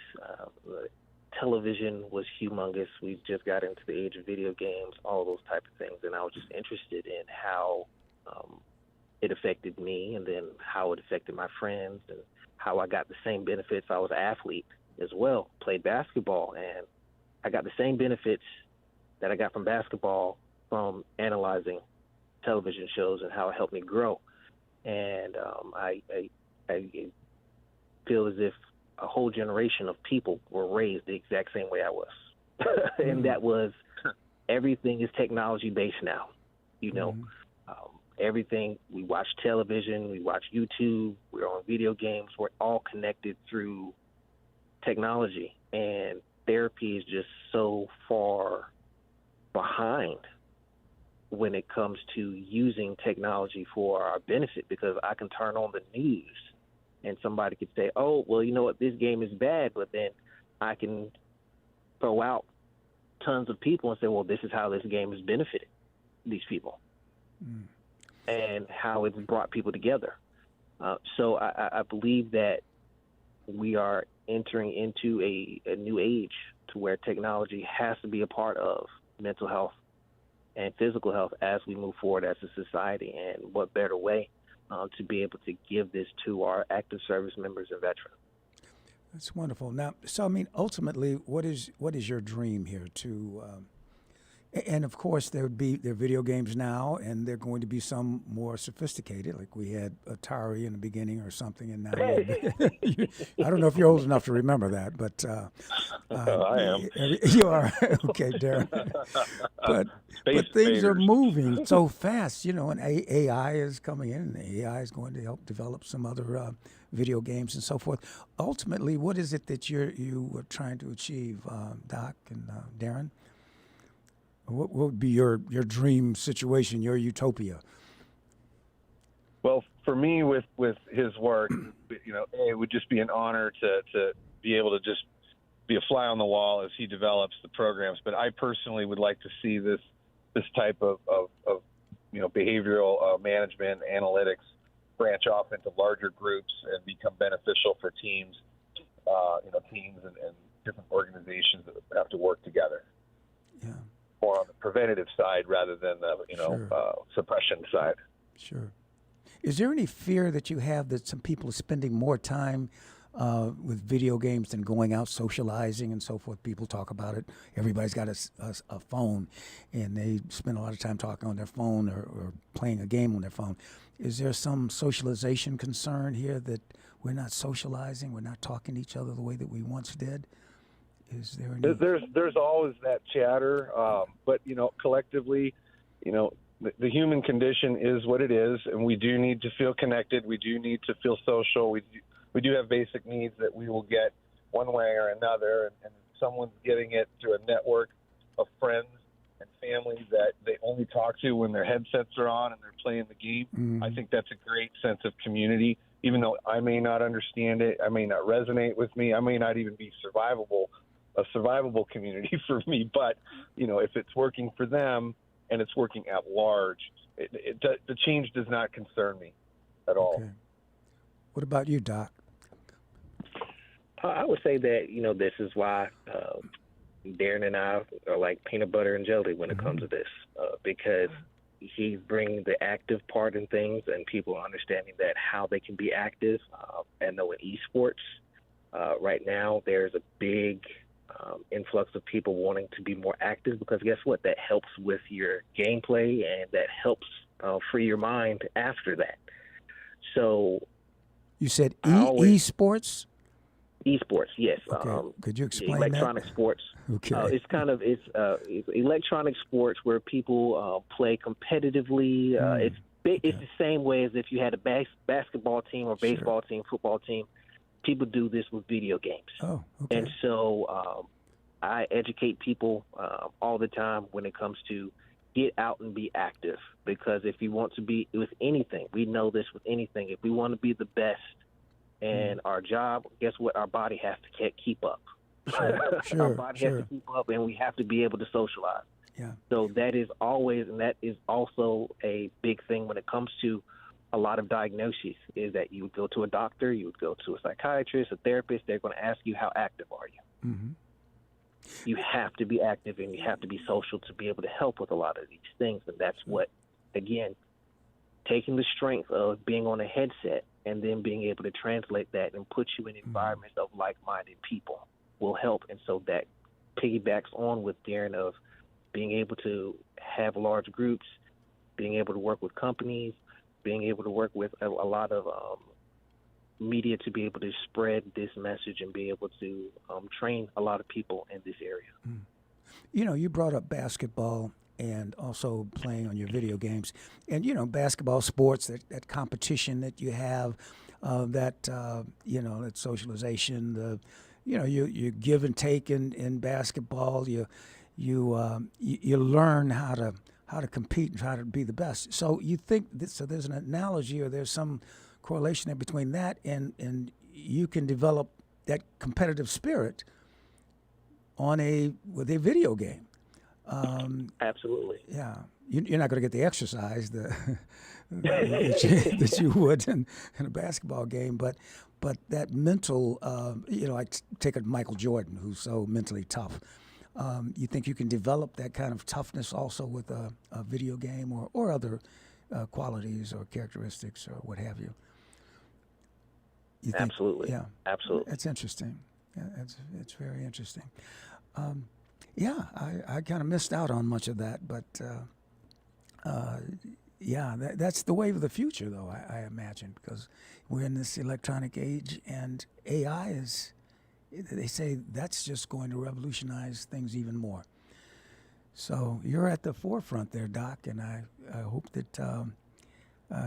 television was humongous. We just got into the age of video games, all those type of things, and I was just interested in how it affected me, and then how it affected my friends, and how I got the same benefits. I was an athlete as well, played basketball, and I got the same benefits that I got from basketball from analyzing television shows, and how it helped me grow. And I feel as if a whole generation of people were raised the exact same way I was. And that was, everything is technology based now. Everything, we watch television, we watch YouTube, we're on video games, we're all connected through technology. And therapy is just so far behind when it comes to using technology for our benefit, because I can turn on the news and somebody could say, oh, well, you know what, this game is bad, but then I can throw out tons of people and say, well, this is how this game has benefited these people, and how it's brought people together. So I believe that we are entering into a new age to where technology has to be a part of mental health and physical health as we move forward as a society. And what better way to be able to give this to our active service members and veterans. That's wonderful. Now, so I mean, ultimately, what is your dream here? And of course, there are video games now, and they're going to be some more sophisticated, like we had Atari in the beginning or something, and now I don't know if you're old enough to remember that, but I am. You are. Okay, Darren. But things are moving so fast, and AI is coming in, and AI is going to help develop some other video games and so forth. Ultimately, what is it that you were trying to achieve, Doc and Darren? What would be your dream situation, your utopia? Well, for me, with his work, it would just be an honor to be able to just be a fly on the wall as he develops the programs. But I personally would like to see this type of behavioral management analytics branch off into larger groups and become beneficial for teams, teams and different organizations that have to work together. Yeah. More on the preventative side rather than the suppression side. Sure. Is there any fear that you have that some people are spending more time with video games than going out socializing and so forth? People talk about it. Everybody's got a phone, and they spend a lot of time talking on their phone or playing a game on their phone. Is there some socialization concern here that we're not socializing, we're not talking to each other the way that we once did? Is there any... There's always that chatter, but collectively, the human condition is what it is, and we do need to feel connected. We do need to feel social. We do have basic needs that we will get one way or another, and someone's getting it through a network of friends and family that they only talk to when their headsets are on and they're playing the game. Mm-hmm. I think that's a great sense of community, even though I may not understand it. I may not resonate with me. I may not even be a survivable community for me. But, if it's working for them and it's working at large, the change does not concern me at all. Okay. What about you, Doc? I would say that, this is why Darren and I are like peanut butter and jelly when it comes to this, because he's bringing the active part in things and people are understanding that how they can be active. And though in esports, right now there's a big influx of people wanting to be more active because guess what? That helps with your gameplay and that helps free your mind after that. So you said esports? Esports, yes. Okay. Could you explain electronic that? sports. Okay. It's electronic sports where people play competitively. It's the same way as if you had a basketball team or baseball team, football team. People do this with video games. Oh, okay. And so I educate people all the time when it comes to get out and be active, because if you want to be with anything, we know this with anything, if we want to be the best in our job, guess what? Our body has to keep up. Sure, our body has to keep up, and we have to be able to socialize. Yeah. So that is always, and that is also a big thing when it comes to a lot of diagnoses, is that you would go to a doctor, you would go to a psychiatrist, a therapist, they're going to ask you, how active are you? Mm-hmm. You have to be active and you have to be social to be able to help with a lot of these things. And that's what, again, taking the strength of being on a headset and then being able to translate that and put you in environments of like-minded people will help. And so that piggybacks on with Darren of being able to have large groups, being able to work with companies, being able to work with a lot of media to be able to spread this message and be able to train a lot of people in this area. You brought up basketball and also playing on your video games. And, basketball, sports, that competition that you have, that socialization, you give and take in basketball, you learn how to compete and how to be the best. So you think so there's an analogy or there's some correlation there between that and you can develop that competitive spirit with a video game. Absolutely. Yeah. You're not going to get the exercise that you would in a basketball game, but that mental, like take a Michael Jordan, who's so mentally tough. You think you can develop that kind of toughness also with a video game or other qualities or characteristics or what have you? You think, absolutely. Yeah. Absolutely. It's interesting. Yeah, it's very interesting. I kind of missed out on much of that, but that's the wave of the future, though, I imagine, because we're in this electronic age, and AI they say that's just going to revolutionize things even more. So you're at the forefront there, Doc, and I hope that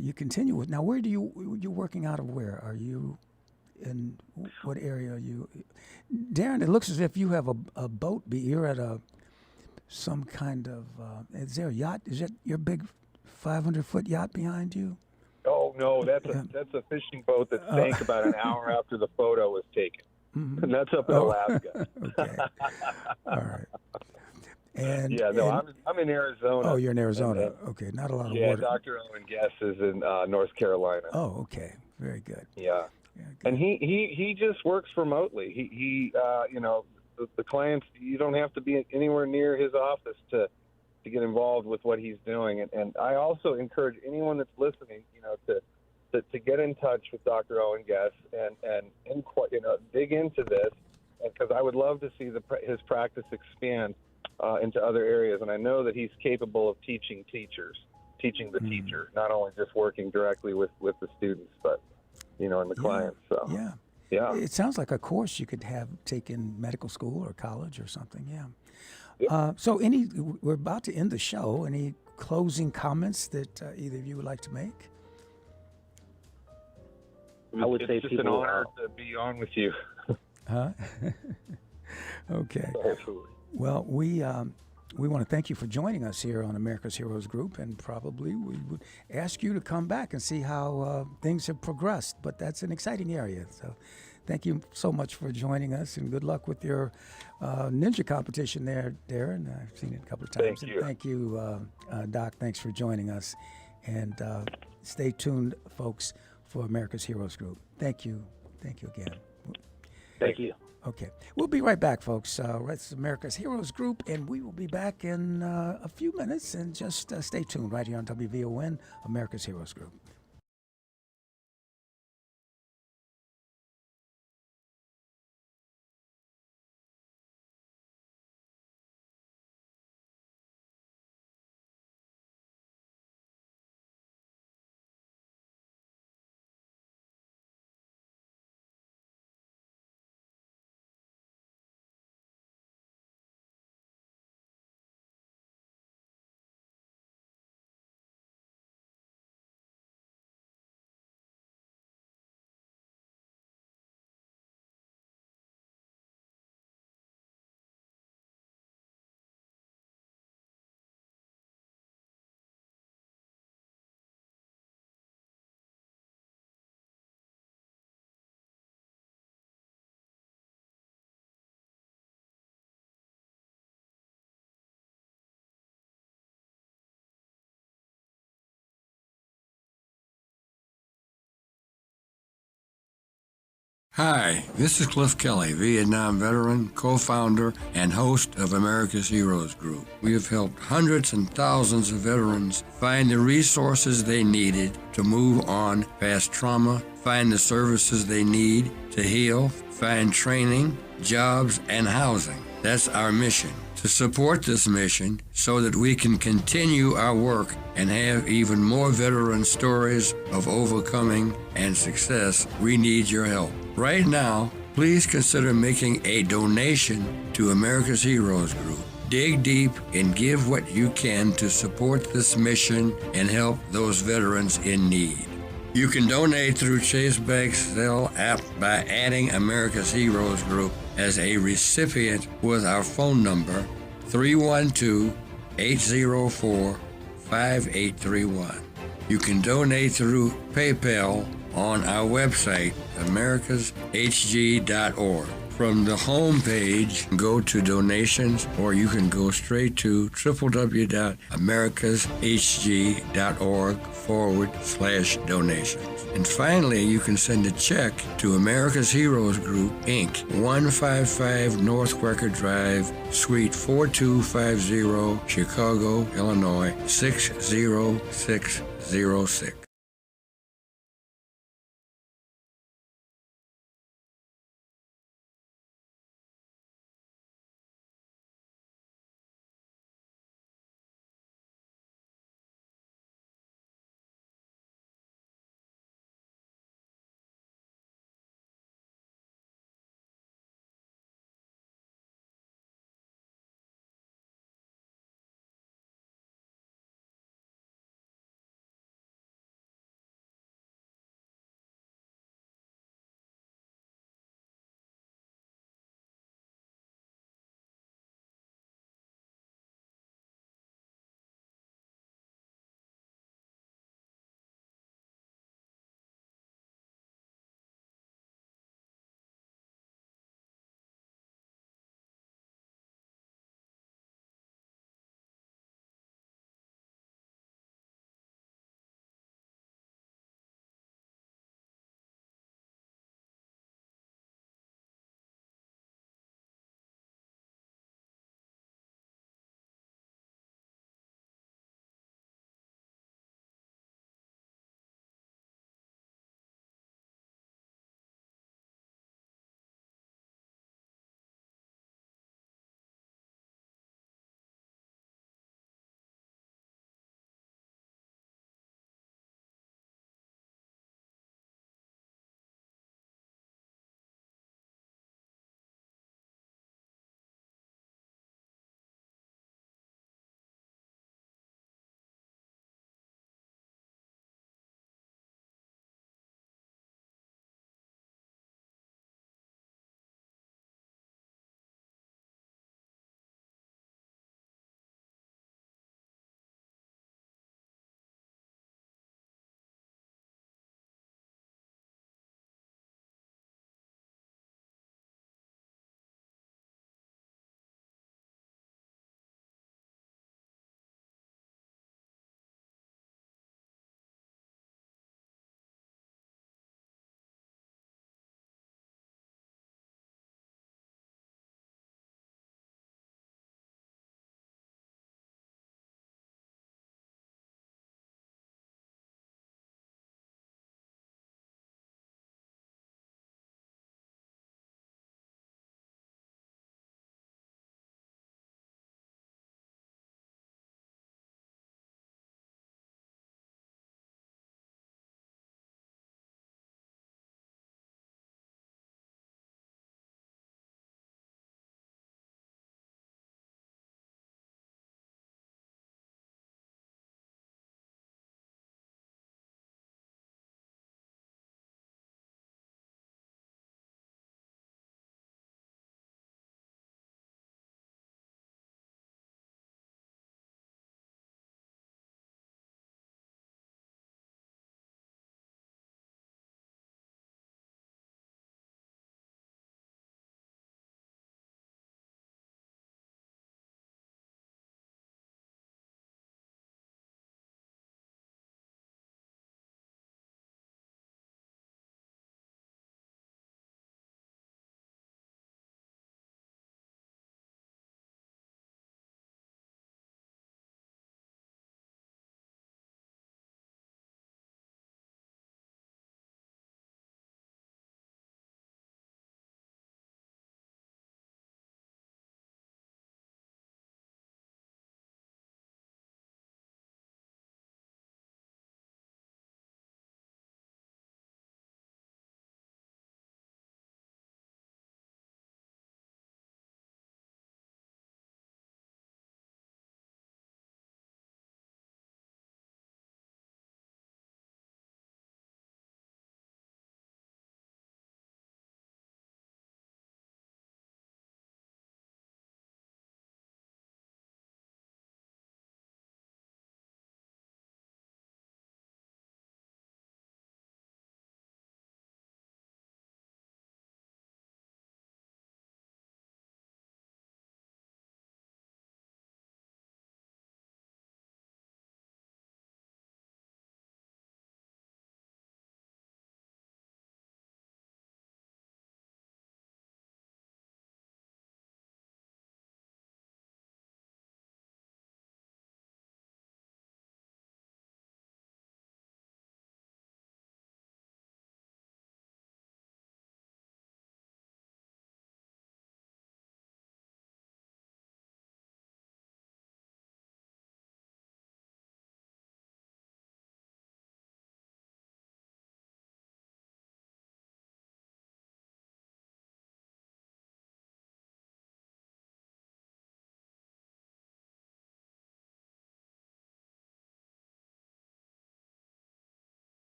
you continue with. Now, where you're working out of where? Are you in what area are you? Darren, it looks as if you have a boat. You're at some kind of, is there a yacht? Is that your big 500-foot yacht behind you? Oh, no, that's a fishing boat that sank about an hour after the photo was taken. Mm-hmm. And that's up in Alaska. Okay. All right. And I'm in Arizona. Oh, you're in Arizona. Okay, not a lot of water. Yeah, Dr. Owen Guess is in North Carolina. Oh, okay, very good. Yeah, and he just works remotely. He the clients, you don't have to be anywhere near his office to get involved with what he's doing. And I also encourage anyone that's listening, to get in touch with Dr. Owen Guess and dig into this, because I would love to see his practice expand into other areas. And I know that he's capable of teaching the teacher, not only just working directly with the students, but, and the clients. So, yeah. It sounds like a course you could have taken medical school or college or something. Yeah. So we're about to end the show. Any closing comments that either of you would like to make? I would say it's just an honor to be on with you. Huh? Okay. Absolutely. Well, we want to thank you for joining us here on America's Heroes Group, and probably we would ask you to come back and see how things have progressed. But that's an exciting area. So thank you so much for joining us, and good luck with your ninja competition there, Darren. I've seen it a couple of times. Thank you. And thank you, Doc. Thanks for joining us. And stay tuned, folks, for America's Heroes Group. Thank you. Thank you again. Thank you. Okay. We'll be right back, folks. That's America's Heroes Group, and we will be back in a few minutes. And just stay tuned right here on WVON, America's Heroes Group. Hi, this is Cliff Kelley, Vietnam veteran, co-founder, and host of America's Heroes Group. We have helped hundreds and thousands of veterans find the resources they needed to move on past trauma, find the services they need to heal, find training, jobs, and housing. That's our mission. To support this mission so that we can continue our work and have even more veteran stories of overcoming and success, we need your help. Right now, please consider making a donation to America's Heroes Group. Dig deep and give what you can to support this mission and help those veterans in need. You can donate through Chase Bank's Zelle app by adding America's Heroes Group as a recipient with our phone number 312-804-5831. You can donate through PayPal on our website, americashg.org. From the home page, go to donations, or you can go straight to www.americashg.org/donations. And finally, you can send a check to America's Heroes Group, Inc., 155 North Quaker Drive, Suite 4250, Chicago, Illinois, 60606.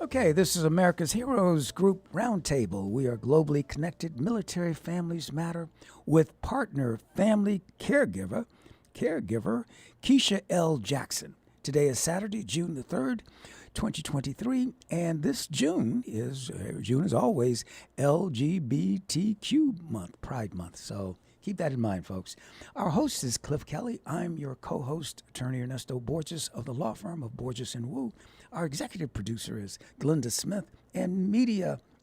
Okay, this is America's Heroes Group Roundtable. We are globally connected. Military families matter with partner family caregiver Keisha L. Jackson. Today is Saturday, June the 3rd, 2023, and this June is always LGBTQ month, Pride Month. So keep that in mind, folks. Our host is Cliff Kelley. I'm your co-host, Attorney Ernesto Borges of the law firm of Borges & Wu. Our executive producer is Glenda Smith, and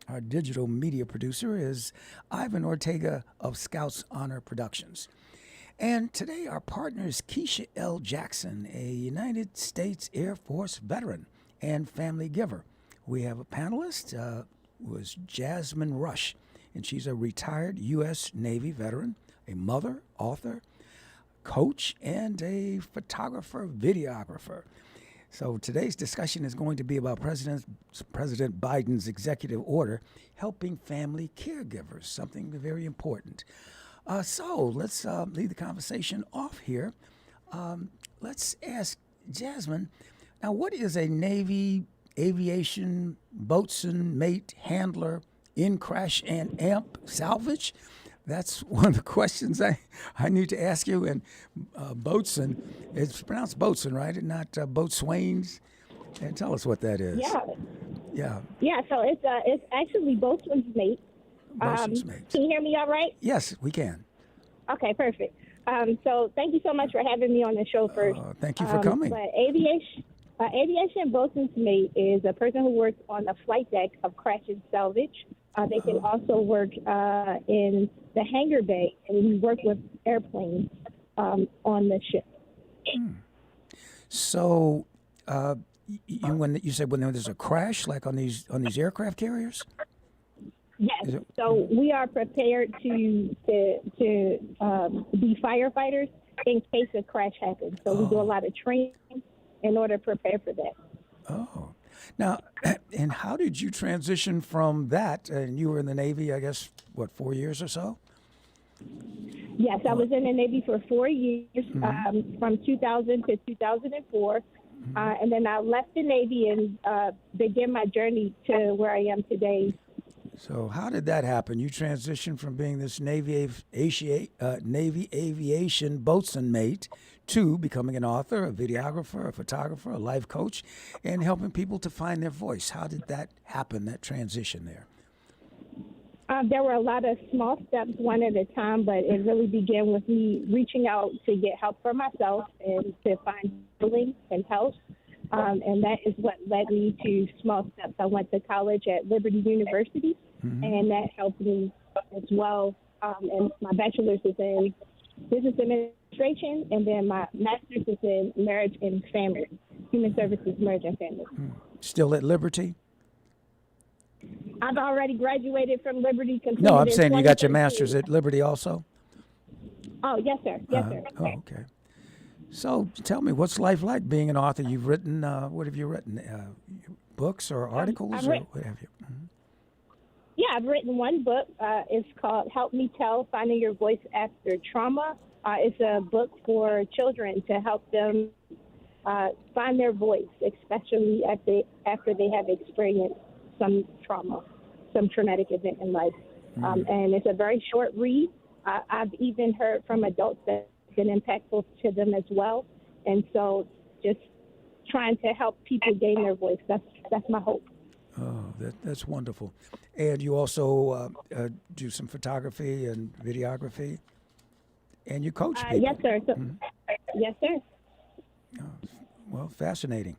our digital media producer is Ivan Ortega of Scouts Honor Productions. And today our partner is Keisha L. Jackson, a United States Air Force veteran and family giver. We have a panelist, was Jasmine Rush, and she's a retired U.S. Navy veteran, a mother, author, coach, and a photographer, videographer. So today's discussion is going to be about President Biden's executive order helping family caregivers, something very important. So let's lead the conversation off here. Let's ask Jasmine, now what is a Navy aviation boatswain, mate, handler, in-crash and amp salvage? That's one of the questions I need to ask you. And boatswain, it's pronounced boatswain, right? And not boatswains. And tell us what that is. Yeah. So it's actually boatswain's mate. Boatswain's mate. Can you hear me all right? Yes, we can. Okay, perfect. So thank you so much for having me on the show first. Thank you for coming. But aviation boatswain's mate is a person who works on the flight deck of crash and salvage. They can also work in the hangar bay, and we work with airplanes on the ship. So, when you said when there's a crash, like on these aircraft carriers? Yes. So we are prepared to be firefighters in case a crash happens. So we do a lot of training in order to prepare for that. Oh. Now, and how did you transition from that? And you were in the Navy, I guess, 4 years or so? Yes, I was in the Navy for 4 years, from 2000 to 2004. And then I left the Navy and began my journey to where I am today. So how did that happen? You transitioned from being this Navy aviation boatswain mate to becoming an author, a videographer, a photographer, a life coach, and helping people to find their voice. How did that happen, that transition there? There were a lot of small steps, one at a time, but it really began with me reaching out to get help for myself and to find healing and health. And that is what led me to small steps. I went to college at Liberty University, and that helped me as well. And my bachelor's is in business administration, and then my master's is in marriage and family, human services, marriage and family. Still at Liberty? I've already graduated from Liberty. No, I'm saying you got your master's at Liberty also? Oh, yes, sir. Yes, sir. Oh, okay. So tell me, what's life like being an author? You've written, what have you written? Books or articles or what have you? Yeah, I've written one book. It's called Help Me Tell, Finding Your Voice After Trauma. It's a book for children to help them find their voice, especially after they have experienced some trauma, some traumatic event in life. And it's a very short read. I've even heard from adults that it's been impactful to them as well. And so just trying to help people gain their voice, that's my hope. Oh, that's wonderful. And you also do some photography and videography, and you coach people. Yes, sir. Yes, sir. Oh, well, fascinating.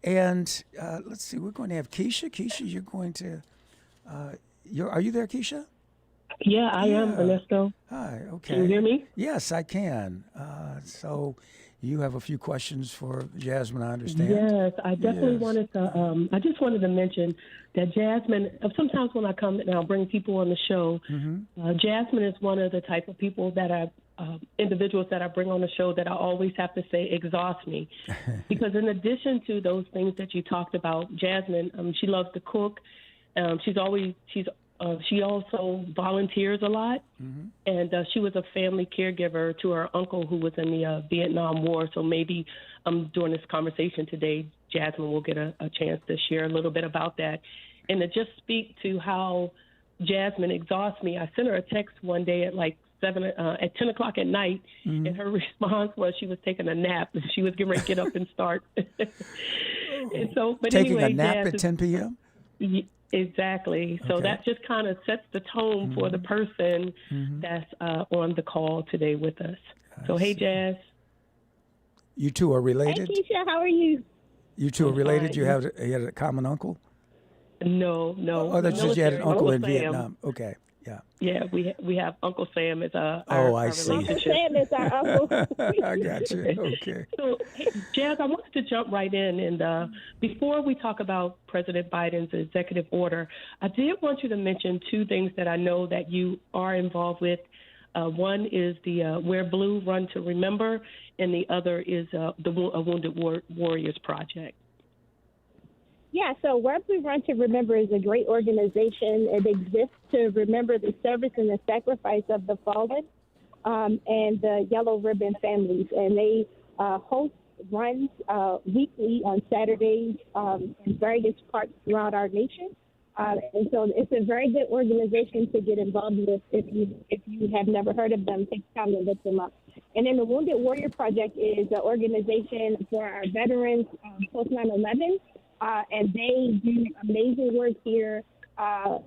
And let's see, we're going to have Keisha. Keisha, you're going to, are you there, Keisha? Yeah, I am, Ernesto. Hi, okay. Can you hear me? Yes, I can. So you have a few questions for Jasmine, I understand. Yes, I definitely wanted to, I just wanted to mention that Jasmine, sometimes when I come and I'll bring people on the show, Jasmine is one of the type of people that individuals that I bring on the show that I always have to say exhaust me. Because in addition to those things that you talked about, Jasmine, she loves to cook. She's She also volunteers a lot, and she was a family caregiver to her uncle who was in the Vietnam War. So maybe during this conversation today, Jasmine will get a chance to share a little bit about that. And to just speak to how Jasmine exhausts me, I sent her a text one day at like 10 o'clock at night, and her response was she was taking a nap. She was getting ready to get up and start. And so, but taking anyway, a nap Jasmine, at 10 p.m.? Exactly. So that just kind of sets the tone for the person that's on the call today with us. So, hey, Jazz. You two are related? Hey, Keisha, how are you? You two are related? You had a common uncle? No. Oh, that's just you had an uncle in Sam. Vietnam. Okay, yeah. Yeah, we have Uncle Sam as our I see. Uncle Sam is our uncle. I got you. Okay. So, hey, Jazz, I wanted to jump right in. And before we talk about President Biden's executive order, I did want you to mention two things that I know that you are involved with. One is the Wear Blue Run to Remember, and the other is a Wounded Warriors Project. Yeah, so Wear Blue Run to Remember is a great organization. It exists to remember the service and the sacrifice of the fallen and the Yellow Ribbon families. And they host runs weekly on Saturdays in various parts throughout our nation. And so it's a very good organization to get involved with. If you have never heard of them, take time to look them up. And then the Wounded Warrior Project is an organization for our veterans post 9/11. And they do amazing work here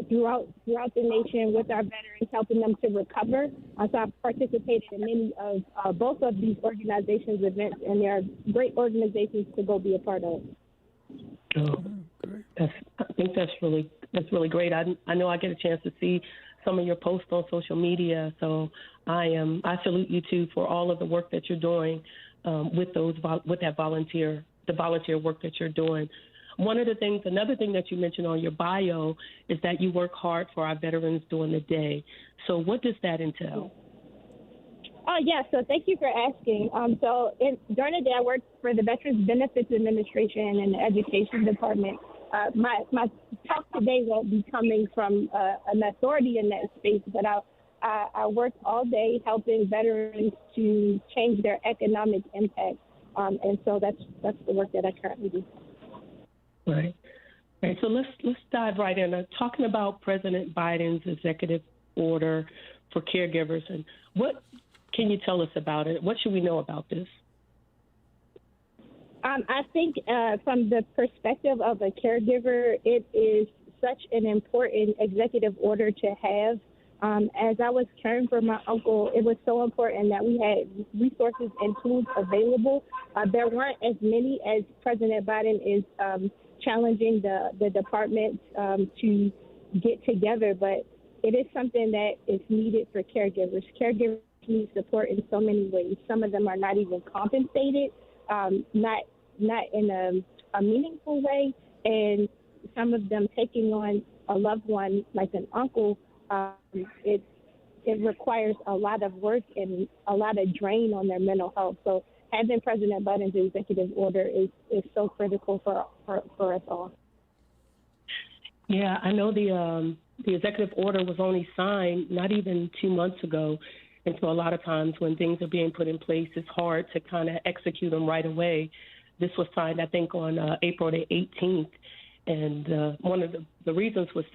throughout the nation with our veterans, helping them to recover. So I've participated in many of both of these organizations' events, and they are great organizations to go be a part of. Oh, I think that's really great. I know I get a chance to see some of your posts on social media, so I salute you too for all of the work that you're doing with that volunteer work that you're doing. Another thing that you mentioned on your bio is that you work hard for our veterans during the day. So what does that entail? Yeah, so thank you for asking. During the day, I work for the Veterans Benefits Administration and the Education Department. My talk today won't be coming from an authority in that space, but I work all day helping veterans to change their economic impact. And so that's the work that I currently do. Right. So let's dive right in. Talking about President Biden's executive order for caregivers, and what can you tell us about it? What should we know about this? I think from the perspective of a caregiver, it is such an important executive order to have. As I was caring for my uncle, it was so important that we had resources and tools available. There weren't as many as President Biden is challenging the department to get together, but it is something that is needed for caregivers. Caregivers need support in so many ways. Some of them are not even compensated, not in a meaningful way, and some of them taking on a loved one like an uncle. It requires a lot of work and a lot of drain on their mental health. So having President Biden's executive order is so critical for us all. Yeah, I know the executive order was only signed not even 2 months ago. And so a lot of times when things are being put in place, it's hard to kind of execute them right away. This was signed, I think, on April the 18th. And one of the reasons was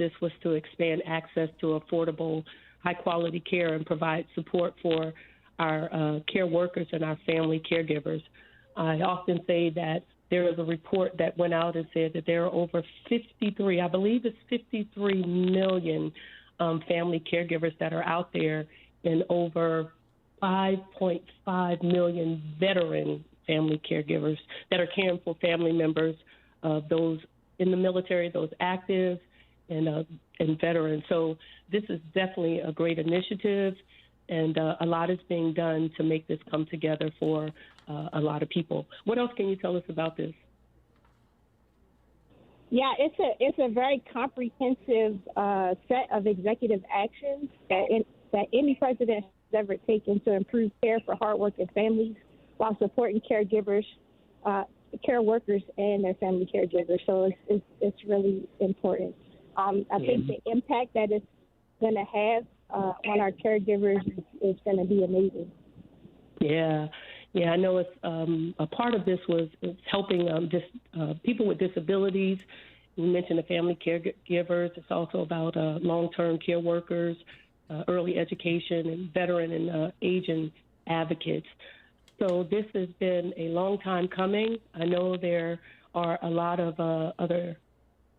to expand access to affordable, high-quality care and provide support for our care workers and our family caregivers. I often say that there is a report that went out and said that there are over 53 million family caregivers that are out there, and over 5.5 million veteran family caregivers that are caring for family members of those in the military, those active, and veterans. So this is definitely a great initiative, and a lot is being done to make this come together for a lot of people. What else can you tell us about this? Yeah, it's a very comprehensive set of executive actions that any president has ever taken to improve care for hardworking families while supporting caregivers, care workers, and their family caregivers. So it's really important. I think the impact that it's going to have on our caregivers is going to be amazing. Yeah, I know it's a part of this was helping people with disabilities. You mentioned the family caregivers. It's also about long-term care workers, early education, and veteran and aging advocates. So this has been a long time coming. I know there are a lot of other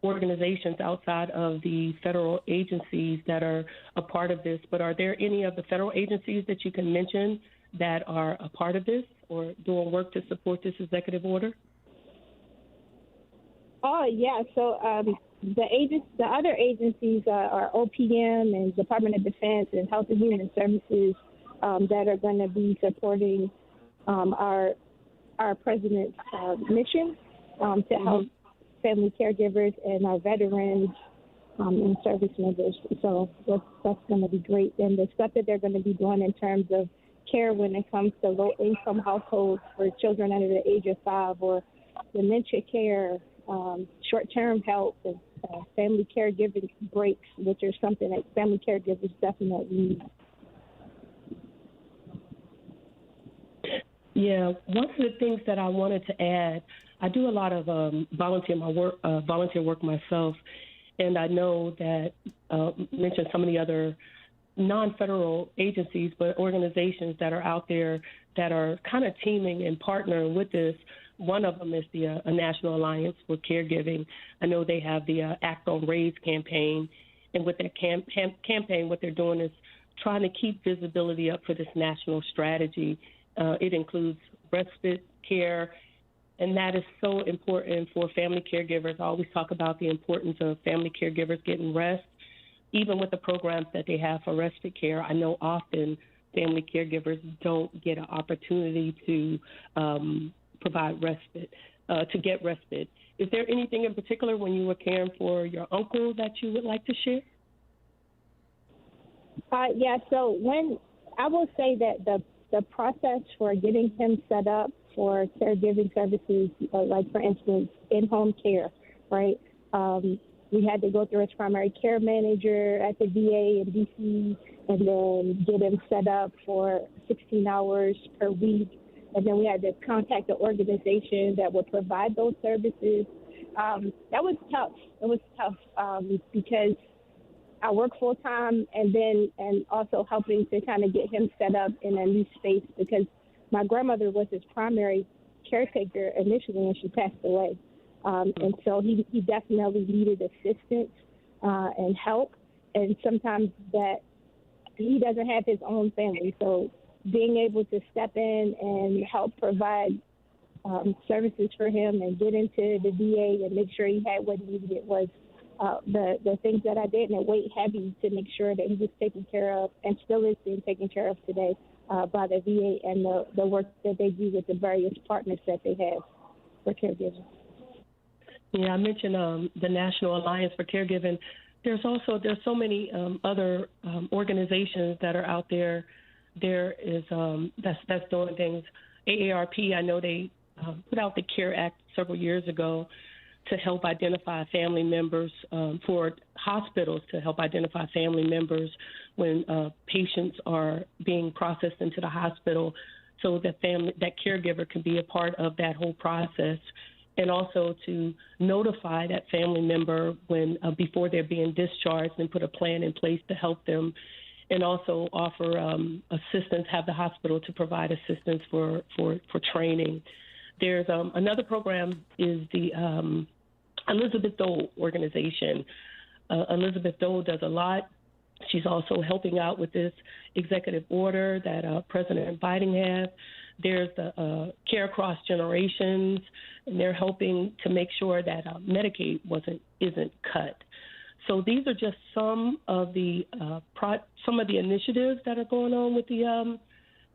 organizations outside of the federal agencies that are a part of this, but are there any of the federal agencies that you can mention that are a part of this or doing work to support this executive order? Oh, yeah. So the other agencies are OPM and Department of Defense and Health and Human Services that are going to be supporting our president's mission to help family caregivers and our veterans and service members. So that's going to be great. And the stuff that they're going to be doing in terms of care when it comes to low-income households for children under the age of 5, or dementia care, short-term help, and family caregiving breaks, which are something that family caregivers definitely need. Yeah, one of the things that I wanted to add, I do a lot of volunteer work myself, and I know that mentioned some of the other non-federal agencies, but organizations that are out there that are kind of teaming and partnering with this. One of them is the National Alliance for Caregiving. I know they have the Act on Raise campaign, and with that campaign, what they're doing is trying to keep visibility up for this national strategy. It includes respite care, and that is so important for family caregivers. I always talk about the importance of family caregivers getting rest. Even with the programs that they have for respite care, I know often family caregivers don't get an opportunity to provide respite, to get respite. Is there anything in particular when you were caring for your uncle that you would like to share? Yeah, so I will say that the process for getting him set up for caregiving services, like, for instance, in-home care, right? We had to go through his primary care manager at the VA in D.C. and then get him set up for 16 hours per week. And then we had to contact the organization that would provide those services. That was tough. It was tough because I work full time and also helping to kind of get him set up in a new space, because my grandmother was his primary caretaker initially and she passed away. And so he definitely needed assistance and help. And sometimes that he doesn't have his own family. So being able to step in and help provide services for him and get into the VA and make sure he had what he needed was the things that I did, and it weighed heavy to make sure that he was taken care of and still is being taken care of today by the VA and the work that they do with the various partners that they have for caregiving. Yeah, I mentioned the National Alliance for Caregiving. There's so many other organizations that are out there. There is that's doing things. AARP, I know they put out the CARE Act several years ago to help identify family members for hospitals to help identify family members when patients are being processed into the hospital, so that caregiver can be a part of that whole process, and also to notify that family member when before they're being discharged and put a plan in place to help them, and also offer assistance, have the hospital to provide assistance for training. There's another program is the Elizabeth Dole organization. Elizabeth Dole does a lot. She's also helping out with this executive order that President Biden has. There's the Care Across Generations, and they're helping to make sure that Medicaid isn't cut. So these are just some of the initiatives that are going on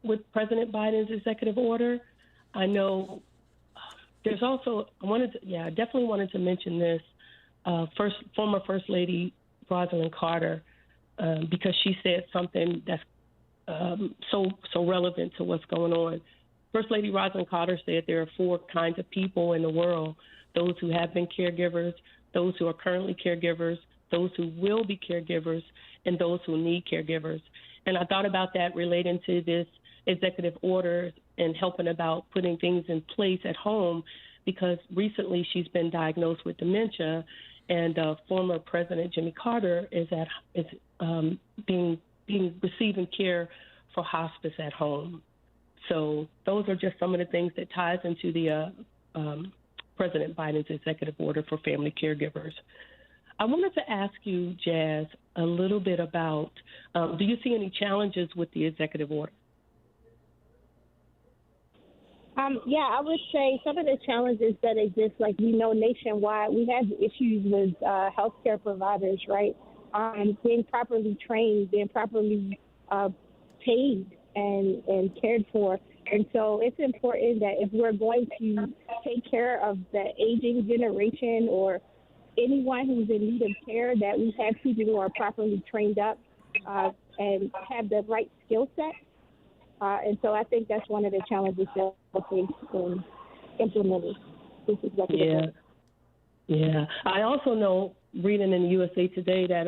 with President Biden's executive order. I know there's also I definitely wanted to mention this former First Lady Rosalind Carter because she said something that's so relevant to what's going on. First Lady Rosalind Carter said there are 4 kinds of people in the world: those who have been caregivers, those who are currently caregivers, those who will be caregivers, and those who need caregivers. And I thought about that relating to this executive order and helping about putting things in place at home, because recently she's been diagnosed with dementia, and former President Jimmy Carter is receiving care for hospice at home. So those are just some of the things that ties into the President Biden's executive order for family caregivers. I wanted to ask you, Jazz, a little bit about, do you see any challenges with the executive order? Yeah, I would say some of the challenges that exist, like we know nationwide, we have issues with healthcare providers, right? Being properly trained, being properly paid and cared for. And so it's important that if we're going to take care of the aging generation or anyone who's in need of care, that we have people who are properly trained up and have the right skill set. And so I think that's one of the challenges that we're facing in implementing this executive order. Yeah. I also know, reading in the USA Today, that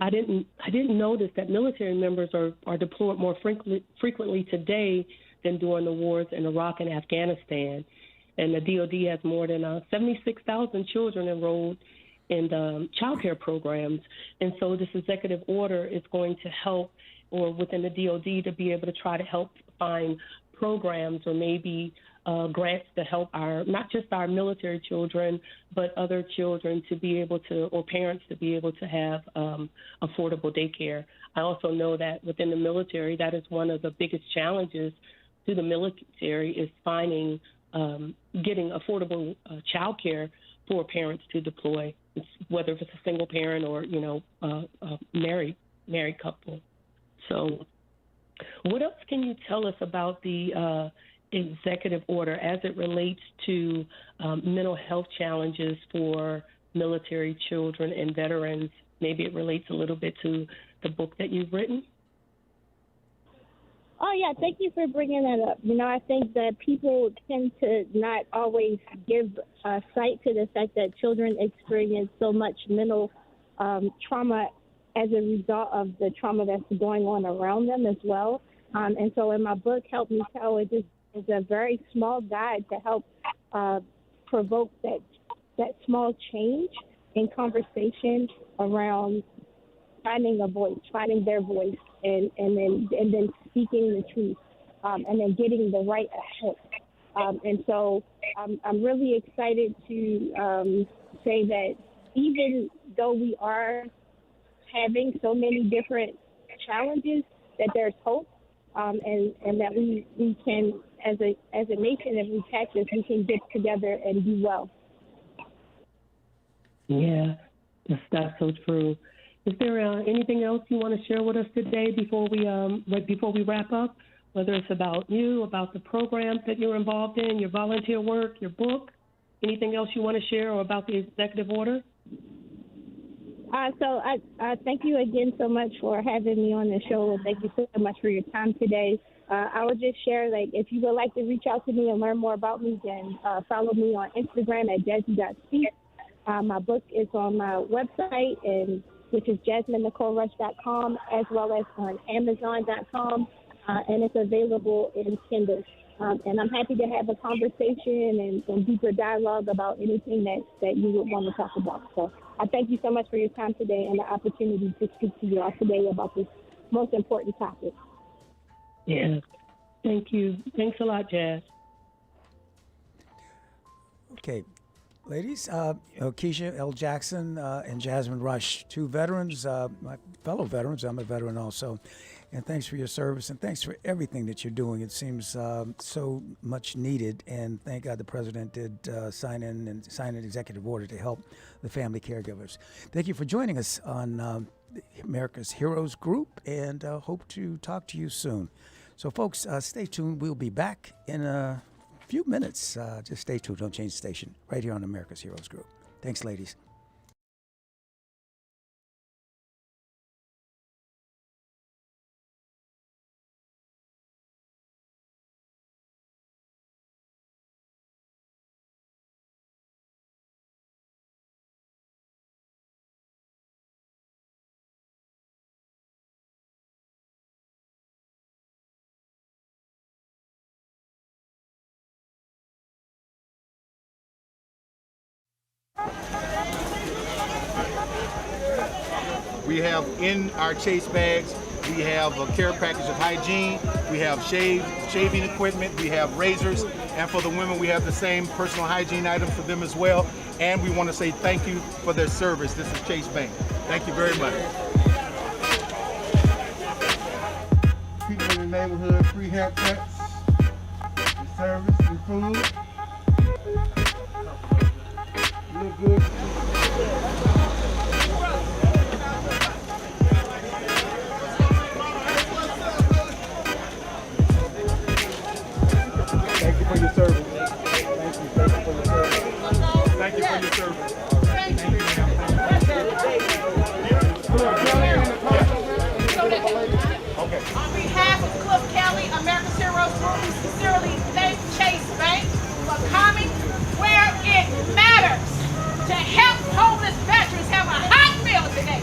I didn't notice that military members are deployed more frequently today than during the wars in Iraq and Afghanistan. And the DOD has more than 76,000 children enrolled in the child care programs. And so this executive order is going to help, or within the DOD, to be able to try to help find programs or maybe grants to help not just our military children, but other children to be able to, or parents to be able to have affordable daycare. I also know that within the military, that is one of the biggest challenges to the military, is finding, getting affordable child care for parents to deploy, whether it's a single parent or, a married couple. So what else can you tell us about the executive order as it relates to mental health challenges for military children and veterans? Maybe it relates a little bit to the book that you've written. Oh, yeah, thank you for bringing that up. I think that people tend to not always give sight to the fact that children experience so much mental trauma as a result of the trauma that's going on around them as well. And so in my book, Help Me Tell, it just is a very small guide to help provoke that small change in conversation around finding a voice, finding their voice, and then speaking the truth, and then getting the right help. And so I'm really excited to say that even though we are having so many different challenges, that there's hope, and that we can, as a nation, if we catch this, we can get together and do well. Yeah, that's so true. Is there anything else you want to share with us today before we wrap up? Whether it's about you, about the programs that you're involved in, your volunteer work, your book, anything else you want to share, or about the executive order? So I thank you again so much for having me on the show. Thank you so much for your time today. I would just share, if you would like to reach out to me and learn more about me, then follow me on Instagram at jazzy.speak. My book is on my website, which is jasminenicolerush.com, as well as on Amazon.com, and it's available in Kindle. And I'm happy to have a conversation and deeper dialogue about anything that you would want to talk about. So I thank you so much for your time today and the opportunity to speak to you all today about this most important topic. Yeah, thank you. Thanks a lot, Jazz. Okay. Ladies, Keisha L. Jackson and Jasmine Rush, two veterans, my fellow veterans. I'm a veteran also. And thanks for your service, and thanks for everything that you're doing. It seems so much needed, and thank God the President did sign an executive order to help the family caregivers. Thank you for joining us on America's Heroes Group, and hope to talk to you soon. So, folks, stay tuned. We'll be back in a few minutes. Just stay tuned. Don't change the station. Right here on America's Heroes Group. Thanks, ladies. We have in our chase bags, we have a care package of hygiene, we have shaving equipment, we have razors, and for the women we have the same personal hygiene items for them as well. And we want to say thank you for their service. This is Chase Bank. Thank you very much. People in the neighborhood, free haircuts, and service and food. Look good. Thank you for your service. Thank you for your service. Thank you for your service. Thank you. Okay. On behalf of Cliff Kelley, America's Heroes Group, we sincerely thank Chase Bank for coming where it matters to help homeless veterans have a hot meal today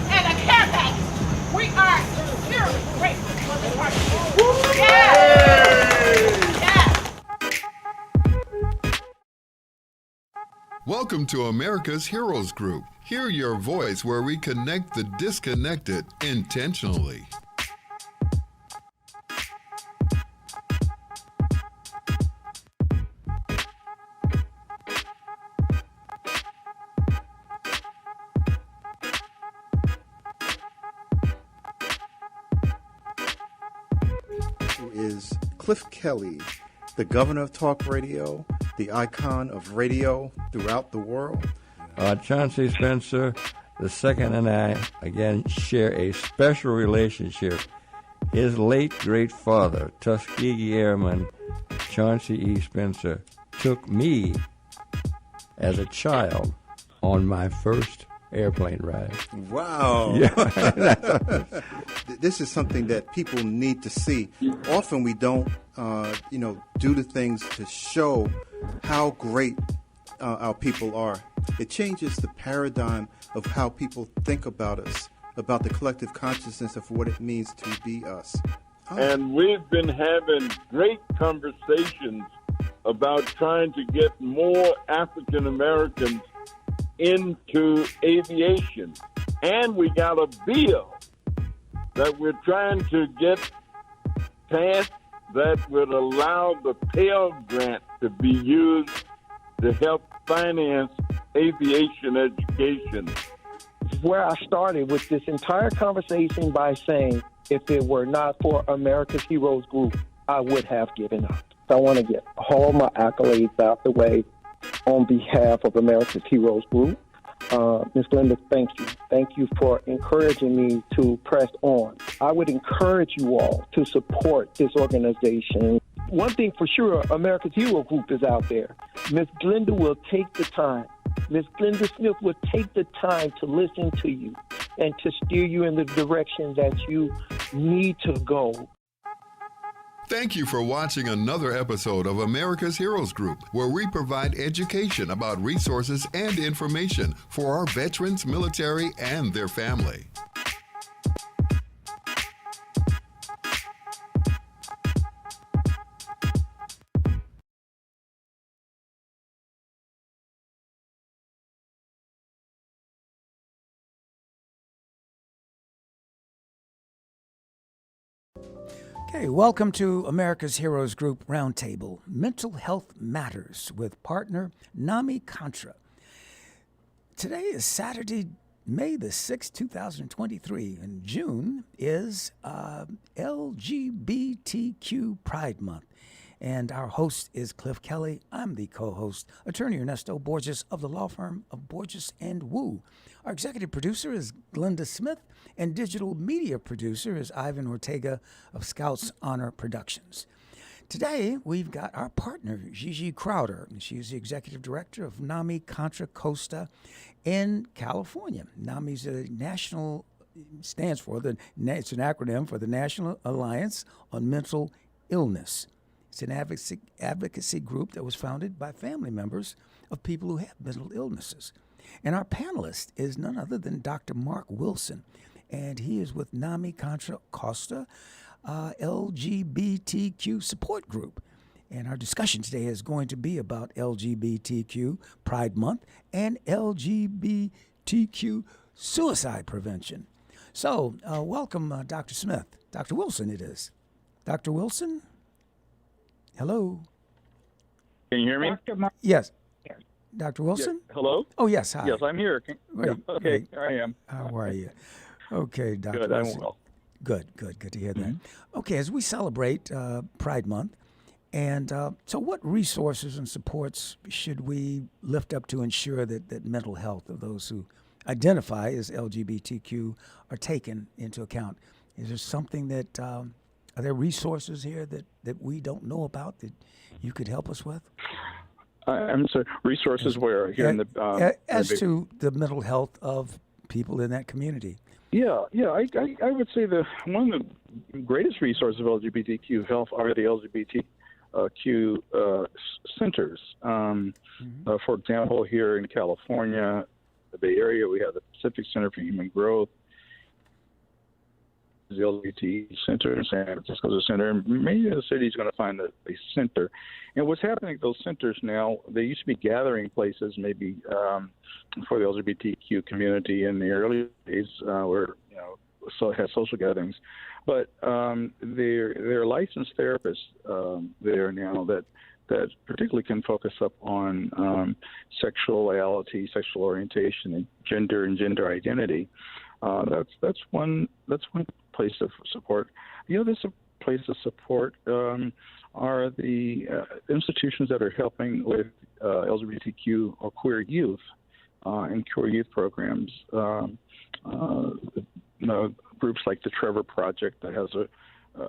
and a care package. We are sincerely grateful for this partnership. Welcome to America's Heroes Group. Hear your voice where we connect the disconnected intentionally. Who is Cliff Kelley, the governor of talk radio, the icon of radio throughout the world. Chauncey Spencer II and I, again, share a special relationship. His late great father, Tuskegee Airman Chauncey E. Spencer, took me as a child on my first airplane ride. Wow. Yeah. This is something that people need to see. Often we don't, do the things to show how great our people are. It changes the paradigm of how people think about us, about the collective consciousness of what it means to be us. And we've been having great conversations about trying to get more African Americans into aviation. And we got a bill that we're trying to get passed that would allow the Pell Grant to be used to help finance aviation education. This is where I started with this entire conversation by saying, if it were not for America's Heroes Group, I would have given up. So I want to get all my accolades out the way on behalf of America's Heroes Group. Ms. Glenda, thank you. Thank you for encouraging me to press on. I would encourage you all to support this organization. One thing for sure, America's Hero Group is out there. Ms. Glenda will take the time. Ms. Glenda Smith will take the time to listen to you and to steer you in the direction that you need to go. Thank you for watching another episode of America's Heroes Group, where we provide education about resources and information for our veterans, military, and their family. Okay, welcome to America's Heroes Group Roundtable, Mental Health Matters, with partner NAMI Contra. Today is Saturday, May the 6th, 2023, and June is LGBTQ Pride Month. And our host is Cliff Kelley. I'm the co-host, attorney Ernesto Borges of the law firm of Borges and Wu. Our executive producer is Glenda Smith, and digital media producer is Ivan Ortega of Scouts Honor Productions. Today, we've got our partner, Gigi Crowder. She's the executive director of NAMI Contra Costa in California. NAMI is a national, stands for, it's an acronym for the National Alliance on Mental Illness. It's an advocacy group that was founded by family members of people who have mental illnesses. And our panelist is none other than Dr. Mark Wilson, and he is with NAMI Contra Costa LGBTQ support group. And our discussion today is going to be about LGBTQ Pride Month and LGBT LGBTQ suicide prevention. So, welcome, Dr. Smith. Dr. Wilson, it is. Dr. Wilson? Hello? Can you hear me? Yes. Dr. Wilson? Yeah. Hello? Oh, yes. Hi. Yes, I'm here. Great, Okay, great. here I am. How are you? Okay, Dr. Good, Wilson. I'm well. Good to hear that. Okay, as we celebrate Pride Month, and so what resources and supports should we lift up to ensure that mental health of those who identify as LGBTQ are taken into account? Is there something that, are there resources here that we don't know about that you could help us with? I'm sorry, resources where? Here in the as to the mental health of people in that community. Yeah. I would say one of the greatest resources of LGBTQ health are the LGBTQ centers. For example, here in California, the Bay Area, we have the Pacific Center for Human Growth, the LGBT Center in San Francisco Center, and maybe the city is going to find a center. And what's happening at those centers now, they used to be gathering places maybe for the LGBTQ community in the early days where, so it had social gatherings. But they're licensed therapists there now that particularly can focus up on sexuality, sexual orientation, and gender identity. That's one place of support. The other place of support are the institutions that are helping with LGBTQ or queer youth and queer youth programs. Groups like the Trevor Project that has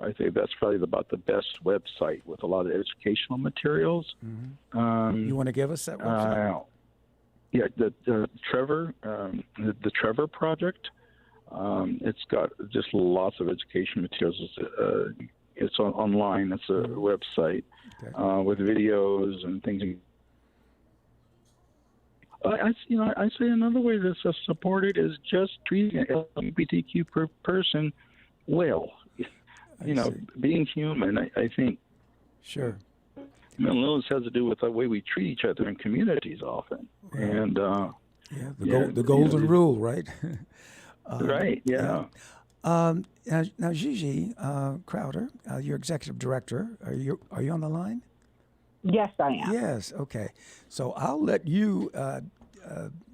I think that's probably about the best website with a lot of educational materials. You want to give us that website? Yeah, the Trevor, the Trevor Project. It's got just lots of education materials. It's online. It's a website with videos and things. I say another way that's supported is just treating an LGBTQ person well. Being human. I think. Sure. Mental illness has to do with the way we treat each other in communities often, and the golden rule, right? Right. Yeah. Now, Gigi Crowder, you're executive director. Are you on the line? Yes, I am. Yes. Okay. So I'll let you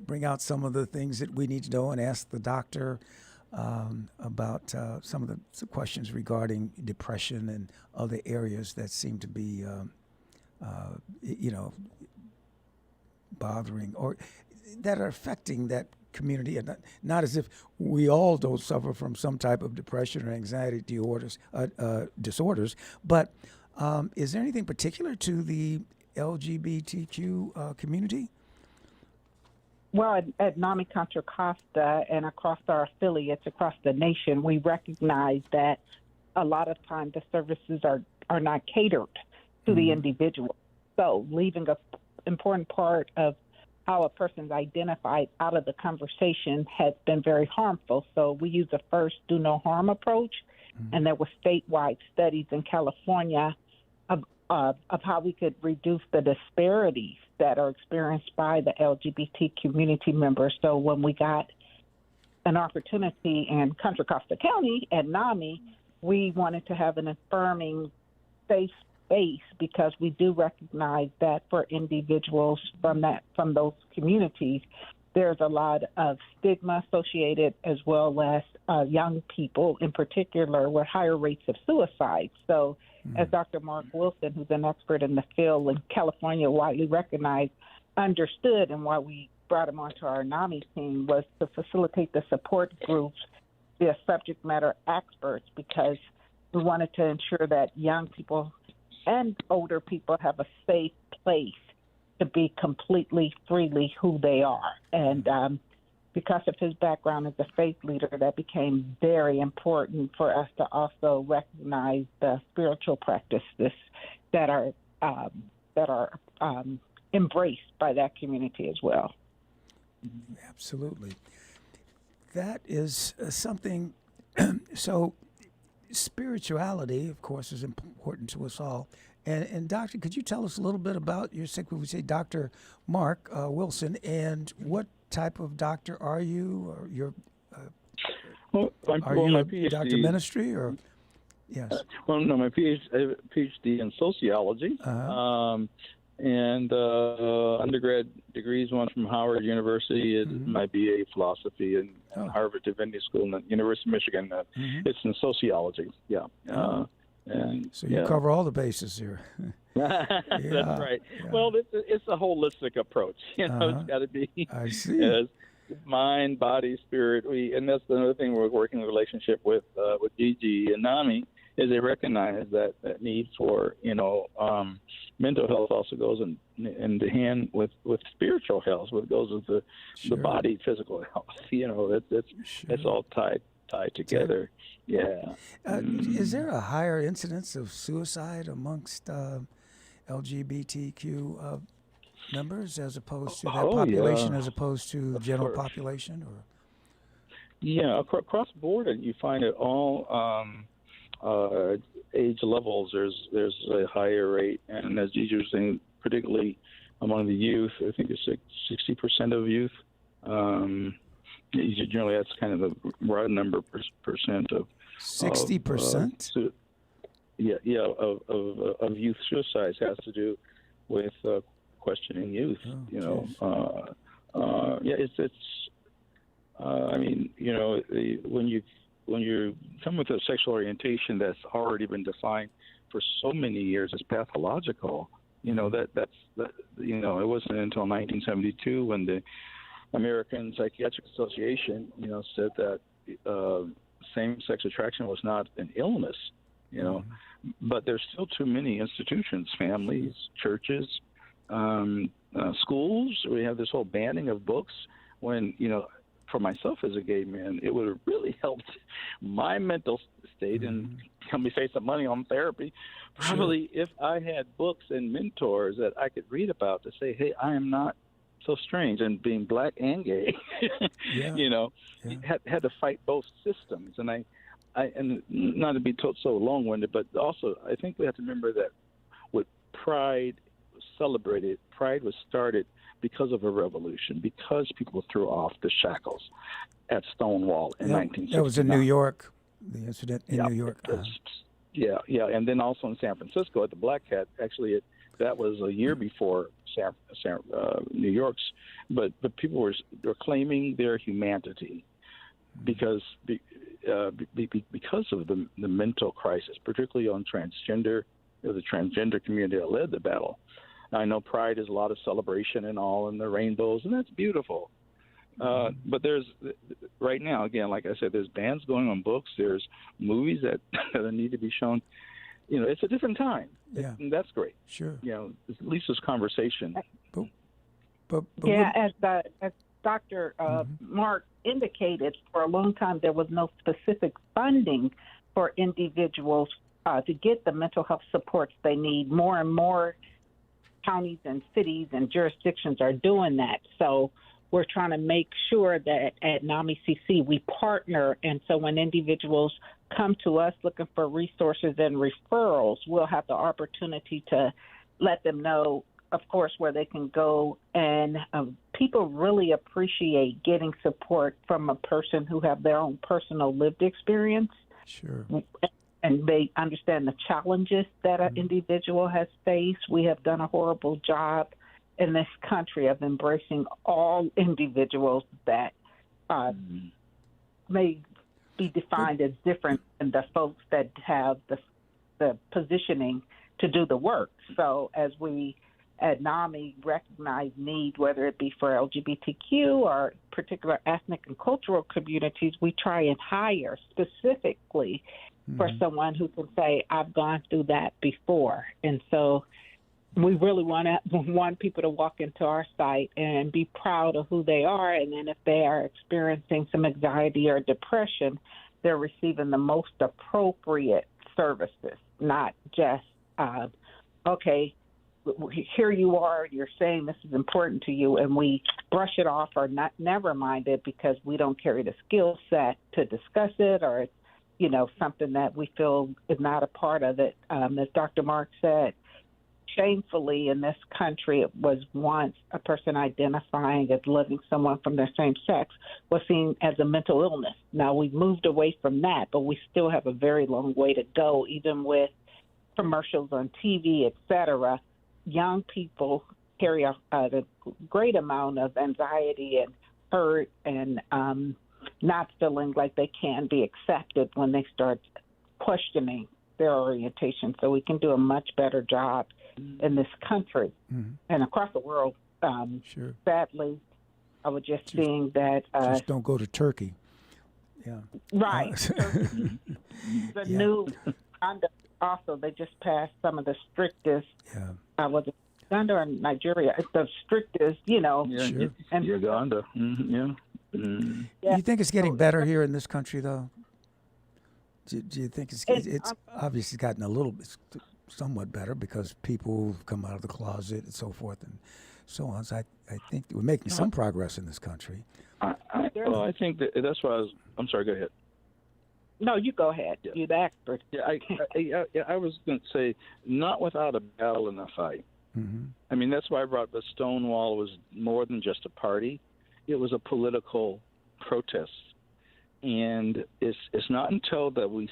bring out some of the things that we need to know and ask the doctor about some of the questions regarding depression and other areas that seem to be, bothering or that are affecting that community, and not as if we all don't suffer from some type of depression or anxiety disorders, but is there anything particular to the LGBTQ community? Well, at NAMI, Contra, Costa, and across our affiliates across the nation, we recognize that a lot of times the services are not catered to the individual. So leaving an important part of how a person's identified out of the conversation has been very harmful. So we use the first do no harm approach, and there were statewide studies in California of how we could reduce the disparities that are experienced by the LGBT community members. So when we got an opportunity in Contra Costa County at NAMI, we wanted to have an affirming, safe space because we do recognize that for individuals from those communities, there's a lot of stigma associated, as well as young people in particular with higher rates of suicide. So as Dr. Mark Wilson, who's an expert in the field in California, widely recognized, understood, and why we brought him onto our NAMI team was to facilitate the support groups, the subject matter experts, because we wanted to ensure that young people and older people have a safe place to be completely, freely who they are. And because of his background as a faith leader, that became very important for us to also recognize the spiritual practices that are embraced by that community as well. Absolutely. That is something. So spirituality, of course, is important to us all. And Doctor, could you tell us a little bit about your sick? We say Dr. Mark Wilson, and what type of doctor are you? Or you're My PhD, doctor of ministry or? Yes. Well, no, my PhD in sociology, and undergrad degrees, one from Howard University, and my BA philosophy in Harvard Divinity School and the University of Michigan. It's in sociology. Yeah. And so you cover all the bases here. That's right. Yeah. Well, it's a holistic approach. It's got to be. I see. Mind, body, spirit. And that's another thing we're working in a relationship with Gigi and NAMI, is they recognize that need for mental health also goes in the hand with spiritual health. What goes with the body, physical health. It's all tied together. Yeah. Is there a higher incidence of suicide amongst LGBTQ members as opposed to that population, as opposed to the general population? Or? Yeah, across the board, you find it all age levels. There's a higher rate, and as Gigi was saying, particularly among the youth, I think it's 60% of youth. Generally, that's kind of the right number percent of 60%. Of youth suicides has to do with questioning youth. When you come with a sexual orientation that's already been defined for so many years as pathological, it wasn't until 1972 when the American Psychiatric Association, said that same-sex attraction was not an illness, but there's still too many institutions, families, churches, schools. We have this whole banning of books when, for myself as a gay man, it would have really helped my mental state and helped me save some money on therapy. Probably if I had books and mentors that I could read about to say, hey, I am not so strange, and being black and gay, had to fight both systems. And I not to be so long-winded, but also I think we have to remember that with Pride celebrated, Pride was started because of a revolution, because people threw off the shackles at Stonewall in 1969. That was in New York, the incident in New York. And then also in San Francisco at the Black Hat. Actually, that was a year before New York's, but people were claiming their humanity because of the mental crisis, particularly on transgender. It was the transgender community that led the battle. I know Pride is a lot of celebration and all, and the rainbows, and that's beautiful. But there's right now, again, like I said, there's bans going on books. There's movies that need to be shown. It's a different time. Yeah, and that's great. Sure. At least this conversation. As Dr. Mark indicated, for a long time there was no specific funding for individuals to get the mental health supports they need. More and more counties and cities and jurisdictions are doing that. So we're trying to make sure that at NAMI CC we partner, and so when individuals come to us looking for resources and referrals, we'll have the opportunity to let them know, of course, where they can go. And people really appreciate getting support from a person who have their own personal lived experience. Sure. And they understand the challenges that an individual has faced. We have done a horrible job in this country of embracing all individuals that may be defined as different than the folks that have the positioning to do the work. So as we at NAMI recognize need, whether it be for LGBTQ or particular ethnic and cultural communities, we try and hire specifically for someone who can say, I've gone through that before. And so we really want people to walk into our site and be proud of who they are. And then if they are experiencing some anxiety or depression, they're receiving the most appropriate services, not just, okay, here you are, you're saying this is important to you, and we brush it off or never mind it because we don't carry the skill set to discuss it, or it's, something that we feel is not a part of it. As Dr. Mark said, shamefully in this country, it was once a person identifying as loving someone from their same sex was seen as a mental illness. Now, we've moved away from that, but we still have a very long way to go, even with commercials on TV, et cetera. Young people carry a great amount of anxiety and hurt and not feeling like they can be accepted when they start questioning their orientation. So we can do a much better job in this country and across the world. Sadly, I was just seeing that. Just don't go to Turkey. Yeah. Right. The new Contra also, they just passed some of the strictest. Was it Uganda or Nigeria? The strictest, and Uganda. You think it's getting better here in this country, though? Do you think it's obviously gotten a little bit, somewhat better because people come out of the closet and so forth and so on. So I think we're making some progress in this country. I think that's why I'm sorry, go ahead. No, you go ahead. Yeah. You're the expert. I was going to say, not without a battle and a fight. I mean, that's why I brought the Stonewall was more than just a party. It was a political protest. And it's not until that we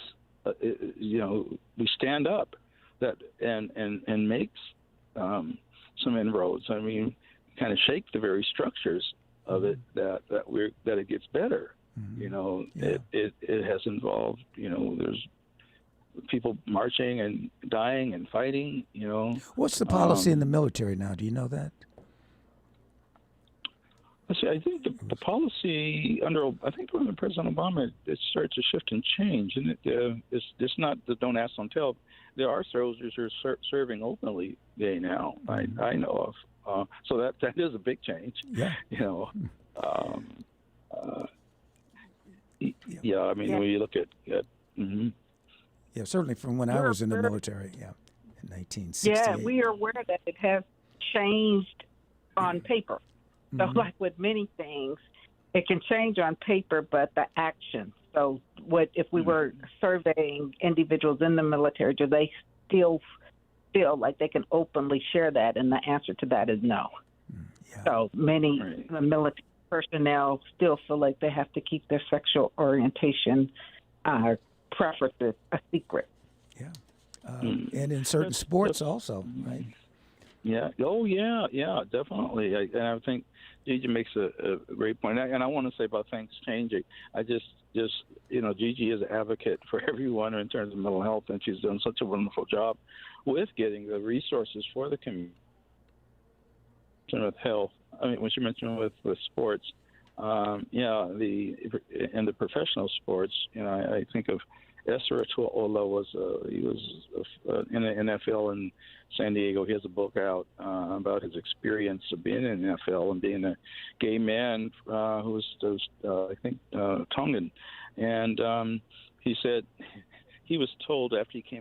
stand up that and makes some inroads. I mean, kind of shake the very structures of it that it gets better. It has involved. There's people marching and dying and fighting. What's the policy in the military now? Do you know that? I think the policy under President Obama, it starts to shift and change, and it's not the don't ask, don't tell. There are soldiers who are serving openly gay now. I know of, so that is a big change. Yeah. I mean, when you look at yeah, certainly from when I was in the military, in 1968. Yeah, we are aware that it has changed on paper. So like with many things, it can change on paper, but the action. So if we were surveying individuals in the military, do they still feel like they can openly share that? And the answer to that is no. So many military personnel still feel like they have to keep their sexual orientation preferences a secret. Yeah. And in certain sports also, right? Yeah. Oh, yeah, definitely. And I think Gigi makes a great point. And I want to say about things changing. I just Gigi is an advocate for everyone in terms of mental health, and she's done such a wonderful job with getting the resources for the community with health. I mean, when she mentioned with sports, in the professional sports, I think of Esther Ola he was in the NFL in San Diego. He has a book out about his experience of being in the NFL and being a gay man who was I think, Tongan. And he said he was told after he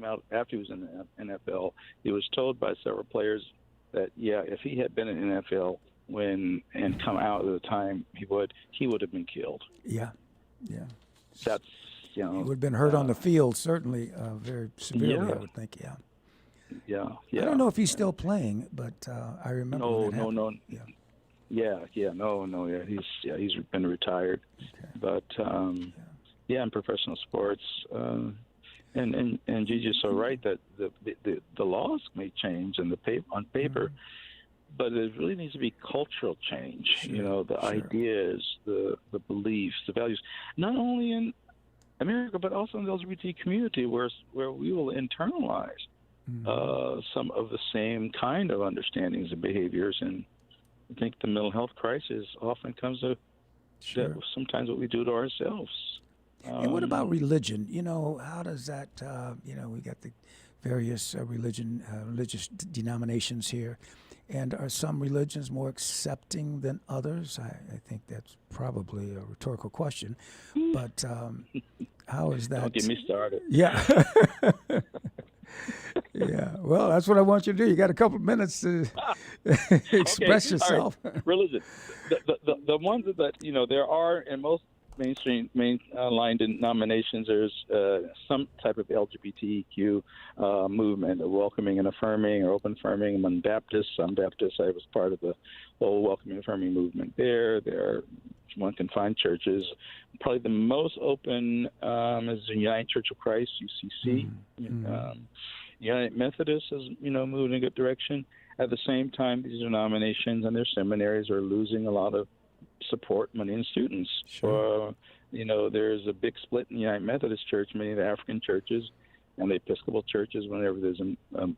was in the NFL, he was told by several players that, if he had been in the NFL and come out at the time he would have been killed. Yeah. That's, he would have been hurt on the field, certainly, very severely, I would think, Yeah. I don't know if he's still playing, but I remember No. He's been retired. Okay. But, in professional sports, and Gigi's so right that the laws may change on paper, but there really needs to be cultural change. The ideas, the beliefs, the values, not only in America, but also in the LGBT community, where we will internalize some of the same kind of understandings and behaviors. And I think the mental health crisis often comes to that sometimes what we do to ourselves. And what about religion? How does that, we got the various religious denominations here. And are some religions more accepting than others? I think that's probably a rhetorical question. But how is that? Don't get me started. Yeah. Yeah. Well, that's what I want you to do. You got a couple of minutes to express yourself. Right. Religion. The ones that, there are in most mainline denominations, there's some type of LGBTQ movement, welcoming and affirming or open affirming. I'm Baptist. I was part of the whole welcoming and affirming movement there. One can find churches. Probably the most open is the United Church of Christ, UCC. United Methodist has, moved in a good direction. At the same time, these denominations and their seminaries are losing a lot of support money and students. Sure. There's a big split in the United Methodist Church, many of the African churches and the Episcopal churches whenever there's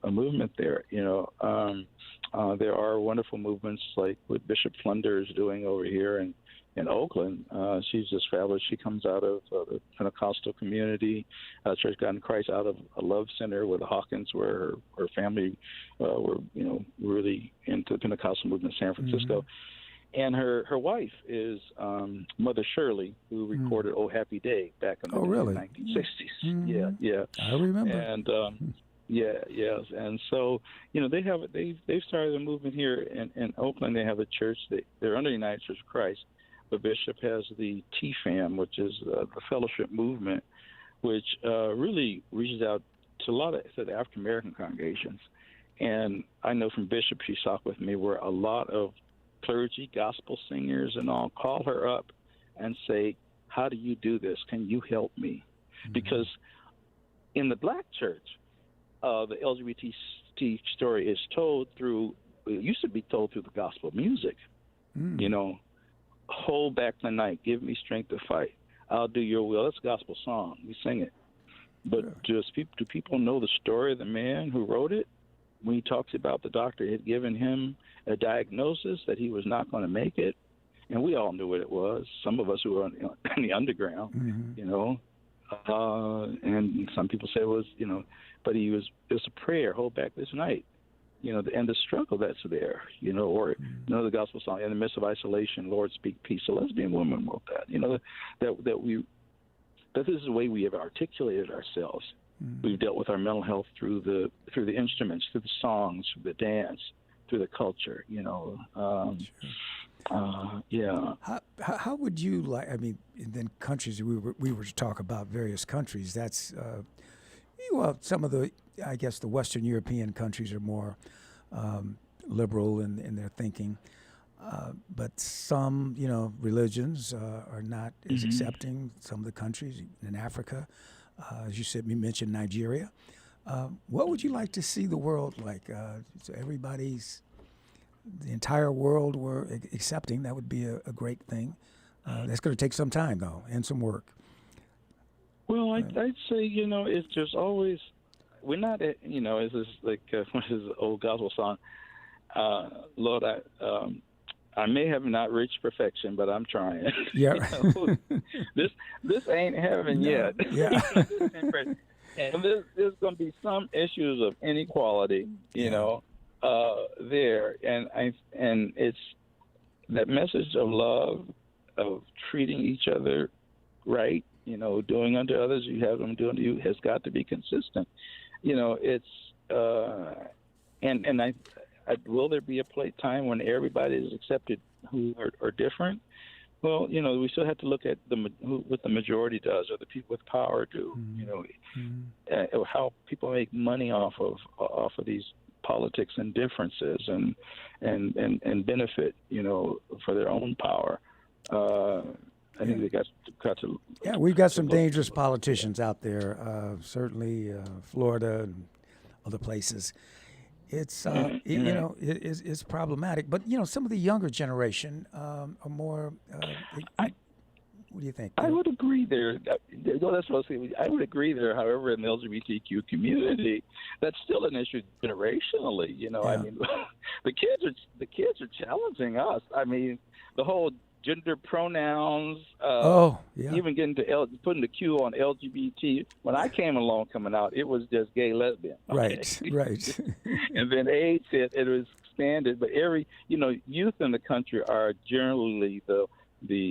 a movement there. There are wonderful movements like what Bishop Flunder is doing over here in Oakland. She's just fabulous. She comes out of the Pentecostal community, Church of God in Christ, out of a Love Center where the Hawkins were, her family were, really into the Pentecostal movement in San Francisco. And her wife is Mother Shirley, who recorded "Oh Happy Day" back in the 1960s. Yeah. I remember. And and so they've started a movement here in Oakland. They have a church. They're under the United Church of Christ. The bishop has the TFAM, which is the fellowship movement, which really reaches out to a lot of the African American congregations. And I know from Bishop, she talked with me, where a lot of clergy, gospel singers, and all call her up and say, "How do you do this? Can you help me?" Because in the black church, the LGBT story is told through. It used to be told through the gospel music. Hold back the night, give me strength to fight. I'll do your will. That's a gospel song. We sing it. But do people know the story of the man who wrote it? When he talks about the doctor had given him a diagnosis that he was not going to make it, and we all knew what it was. Some of us who were in the underground, and some people say it was, but it was a prayer, hold back this night, and the struggle that's there, or the gospel song, in the midst of isolation, Lord, speak peace. A lesbian woman wrote that, that this is the way we have articulated ourselves. We've dealt with our mental health through the instruments, through the songs, through the dance, through the culture. How would you like? I mean, then countries we were to talk about various countries. That's some of the the Western European countries are more liberal in their thinking, but some religions are not as accepting. Some of the countries in Africa. As you said, you mentioned Nigeria. What would you like to see the world like? So the entire world were accepting. That would be a great thing. That's going to take some time, though, and some work. Well, I'd say, it's just always, we're not, it's just like, what is the old gospel song? Lord, I may have not reached perfection, but I'm trying. Yeah. This ain't heaven yet. Yeah. And there's going to be some issues of inequality, there, and it's that message of love, of treating each other right, doing unto others you have them do unto you, has got to be consistent. It's and I will there be a time when everybody is accepted who are different? Well, we still have to look at what the majority does, or the people with power do. How people make money off of these politics and differences, and benefit, for their own power. I think they got to. Yeah, we've got some dangerous politicians out there. Certainly, Florida and other places. It's it's problematic. But some of the younger generation are more. What do you think? I would agree there. That's what I was saying. I would agree there. However, in the LGBTQ community, that's still an issue generationally. I mean, the kids are challenging us. I mean, the whole gender pronouns. Even getting to putting the Q on LGBT. When I came along, coming out, it was just gay, lesbian. Okay? Right. And then age it was expanded. But every youth in the country are generally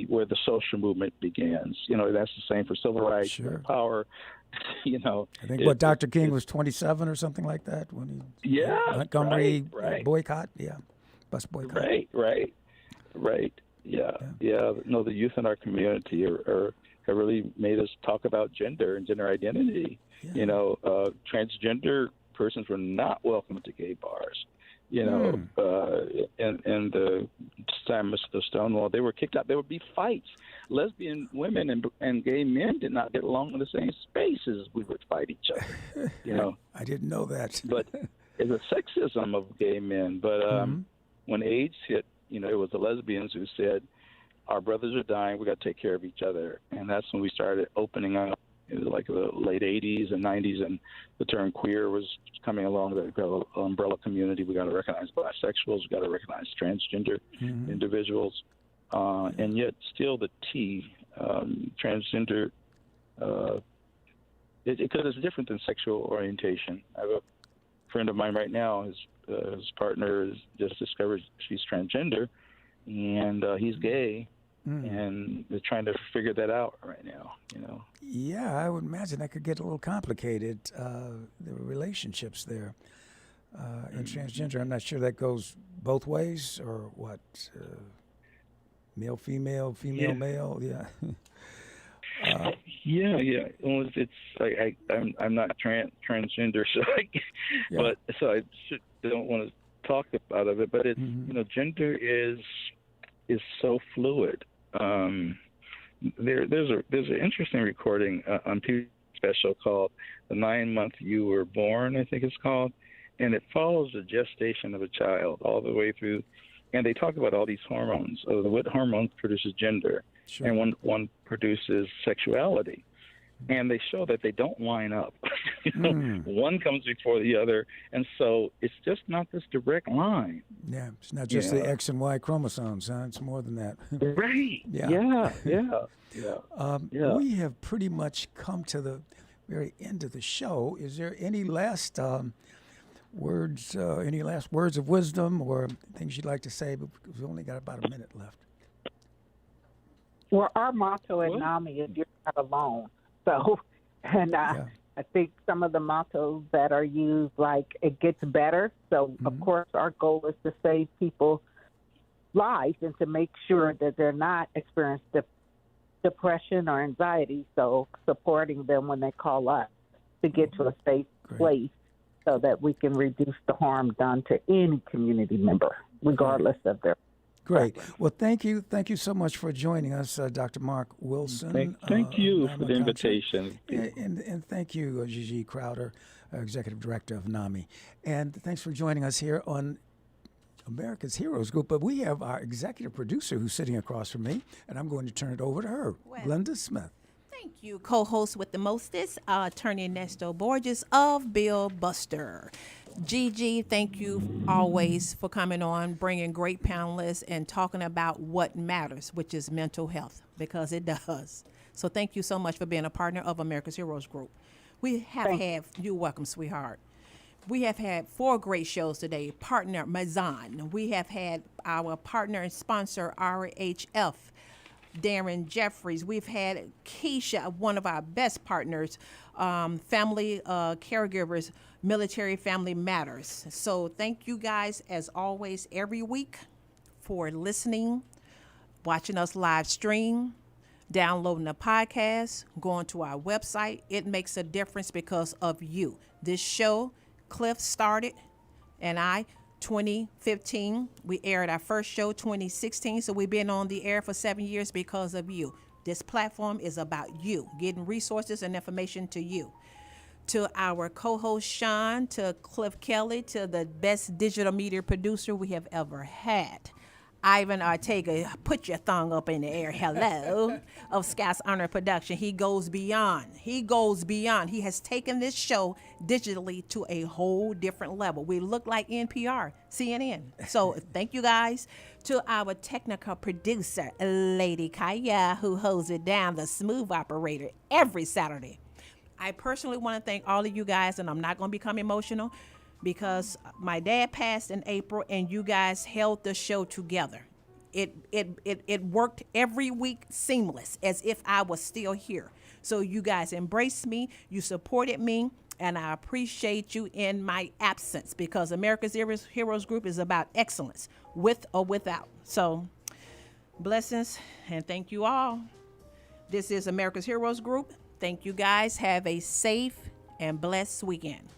where the social movement begins. That's the same for civil rights, power. I think Dr. King was 27 or something like that when he Montgomery boycott, bus boycott. Right. No, the youth in our community have really made us talk about gender and gender identity. You know, transgender persons were not welcome to gay bars. You know, and the time of the Stonewall, they were kicked out. There would be fights. Lesbian women and gay men did not get along in the same spaces. We would fight each other. You know, I didn't know that. But it's a sexism of gay men. But when AIDS hit, you know, it was the lesbians who said, "Our brothers are dying. We got to take care of each other." And that's when we started opening up. It was like the late 80s and 90s, and the term queer was coming along, the umbrella community. We got to recognize bisexuals. We got to recognize transgender individuals. And yet still the T, transgender, because it's different than sexual orientation. I have a friend of mine right now, his partner has just discovered she's transgender, and he's gay. And they're trying to figure that out right now, you know. Yeah, I would imagine that could get a little complicated, the relationships there in transgender. I'm not sure that goes both ways or what, male, female, male, yeah. Yeah. Well, it's like I'm not transgender, so I don't want to talk about it. But it's you know, gender is so fluid. There's an interesting recording on TV special called "The 9 Month You Were Born," I think it's called, and it follows the gestation of a child all the way through, and they talk about all these hormones. What hormone produces gender, and one produces sexuality. And they show that they don't line up. You know, one comes before the other, and so it's just not this direct line. Yeah, it's not just the X and Y chromosomes, huh? It's more than that. Right. Yeah. We have pretty much come to the very end of the show. Is there any last words, of wisdom or things you'd like to say? Because we've only got about a minute left. Well, our motto at NAMI is "You're not alone." So, and I think some of the mottos that are used, like "it gets better." So, of course, our goal is to save people's lives and to make sure that they're not experiencing depression or anxiety. So, supporting them when they call us to get to a safe place so that we can reduce the harm done to any community member, regardless of their. Great. Well, thank you. Thank you so much for joining us, Dr. Mark Wilson. Thank you for the invitation. And thank you, Gigi Crowder, Executive Director of NAMI. And thanks for joining us here on America's Heroes Group. But we have our executive producer who's sitting across from me, and I'm going to turn it over to her, Glenda Smith. Thank you, co-host with the mostest, Attorney Ernesto Borges of Bill Buster. Gigi, thank you always for coming on, bringing great panelists and talking about what matters, which is mental health, because it does. So thank you so much for being a partner of America's Heroes Group. You're welcome, sweetheart. We have had 4 great shows today. Partner Mazon. We have had our partner and sponsor, RHF. Darren Jeffries. We've had Keisha, one of our best partners, family caregivers, Military Family Matters. So thank you guys, as always, every week for listening, watching us live stream, downloading the podcast, going to our website. It makes a difference because of you. This show, Cliff started, and 2015. We aired our first show 2016, so we've been on the air for 7 years because of you. This platform is about you, getting resources and information to you. To our co-host Sean, to Cliff Kelley, to the best digital media producer we have ever had, Ivan Ortega, put your thumb up in the air, hello, of Scott's Honor Production. He goes beyond. He has taken this show digitally to a whole different level. We look like NPR, CNN. So thank you guys. To our technical producer, Lady Kaya, who holds it down, the smooth operator, every Saturday. I personally want to thank all of you guys, and I'm not going to become emotional, because my dad passed in April and you guys held the show together. It worked every week seamless, as if I was still here. So you guys embraced me, you supported me, and I appreciate you in my absence, because America's Heroes Group is about excellence, with or without. So Blessings, and thank you all. This is America's Heroes Group. Thank you guys. Have a safe and blessed weekend.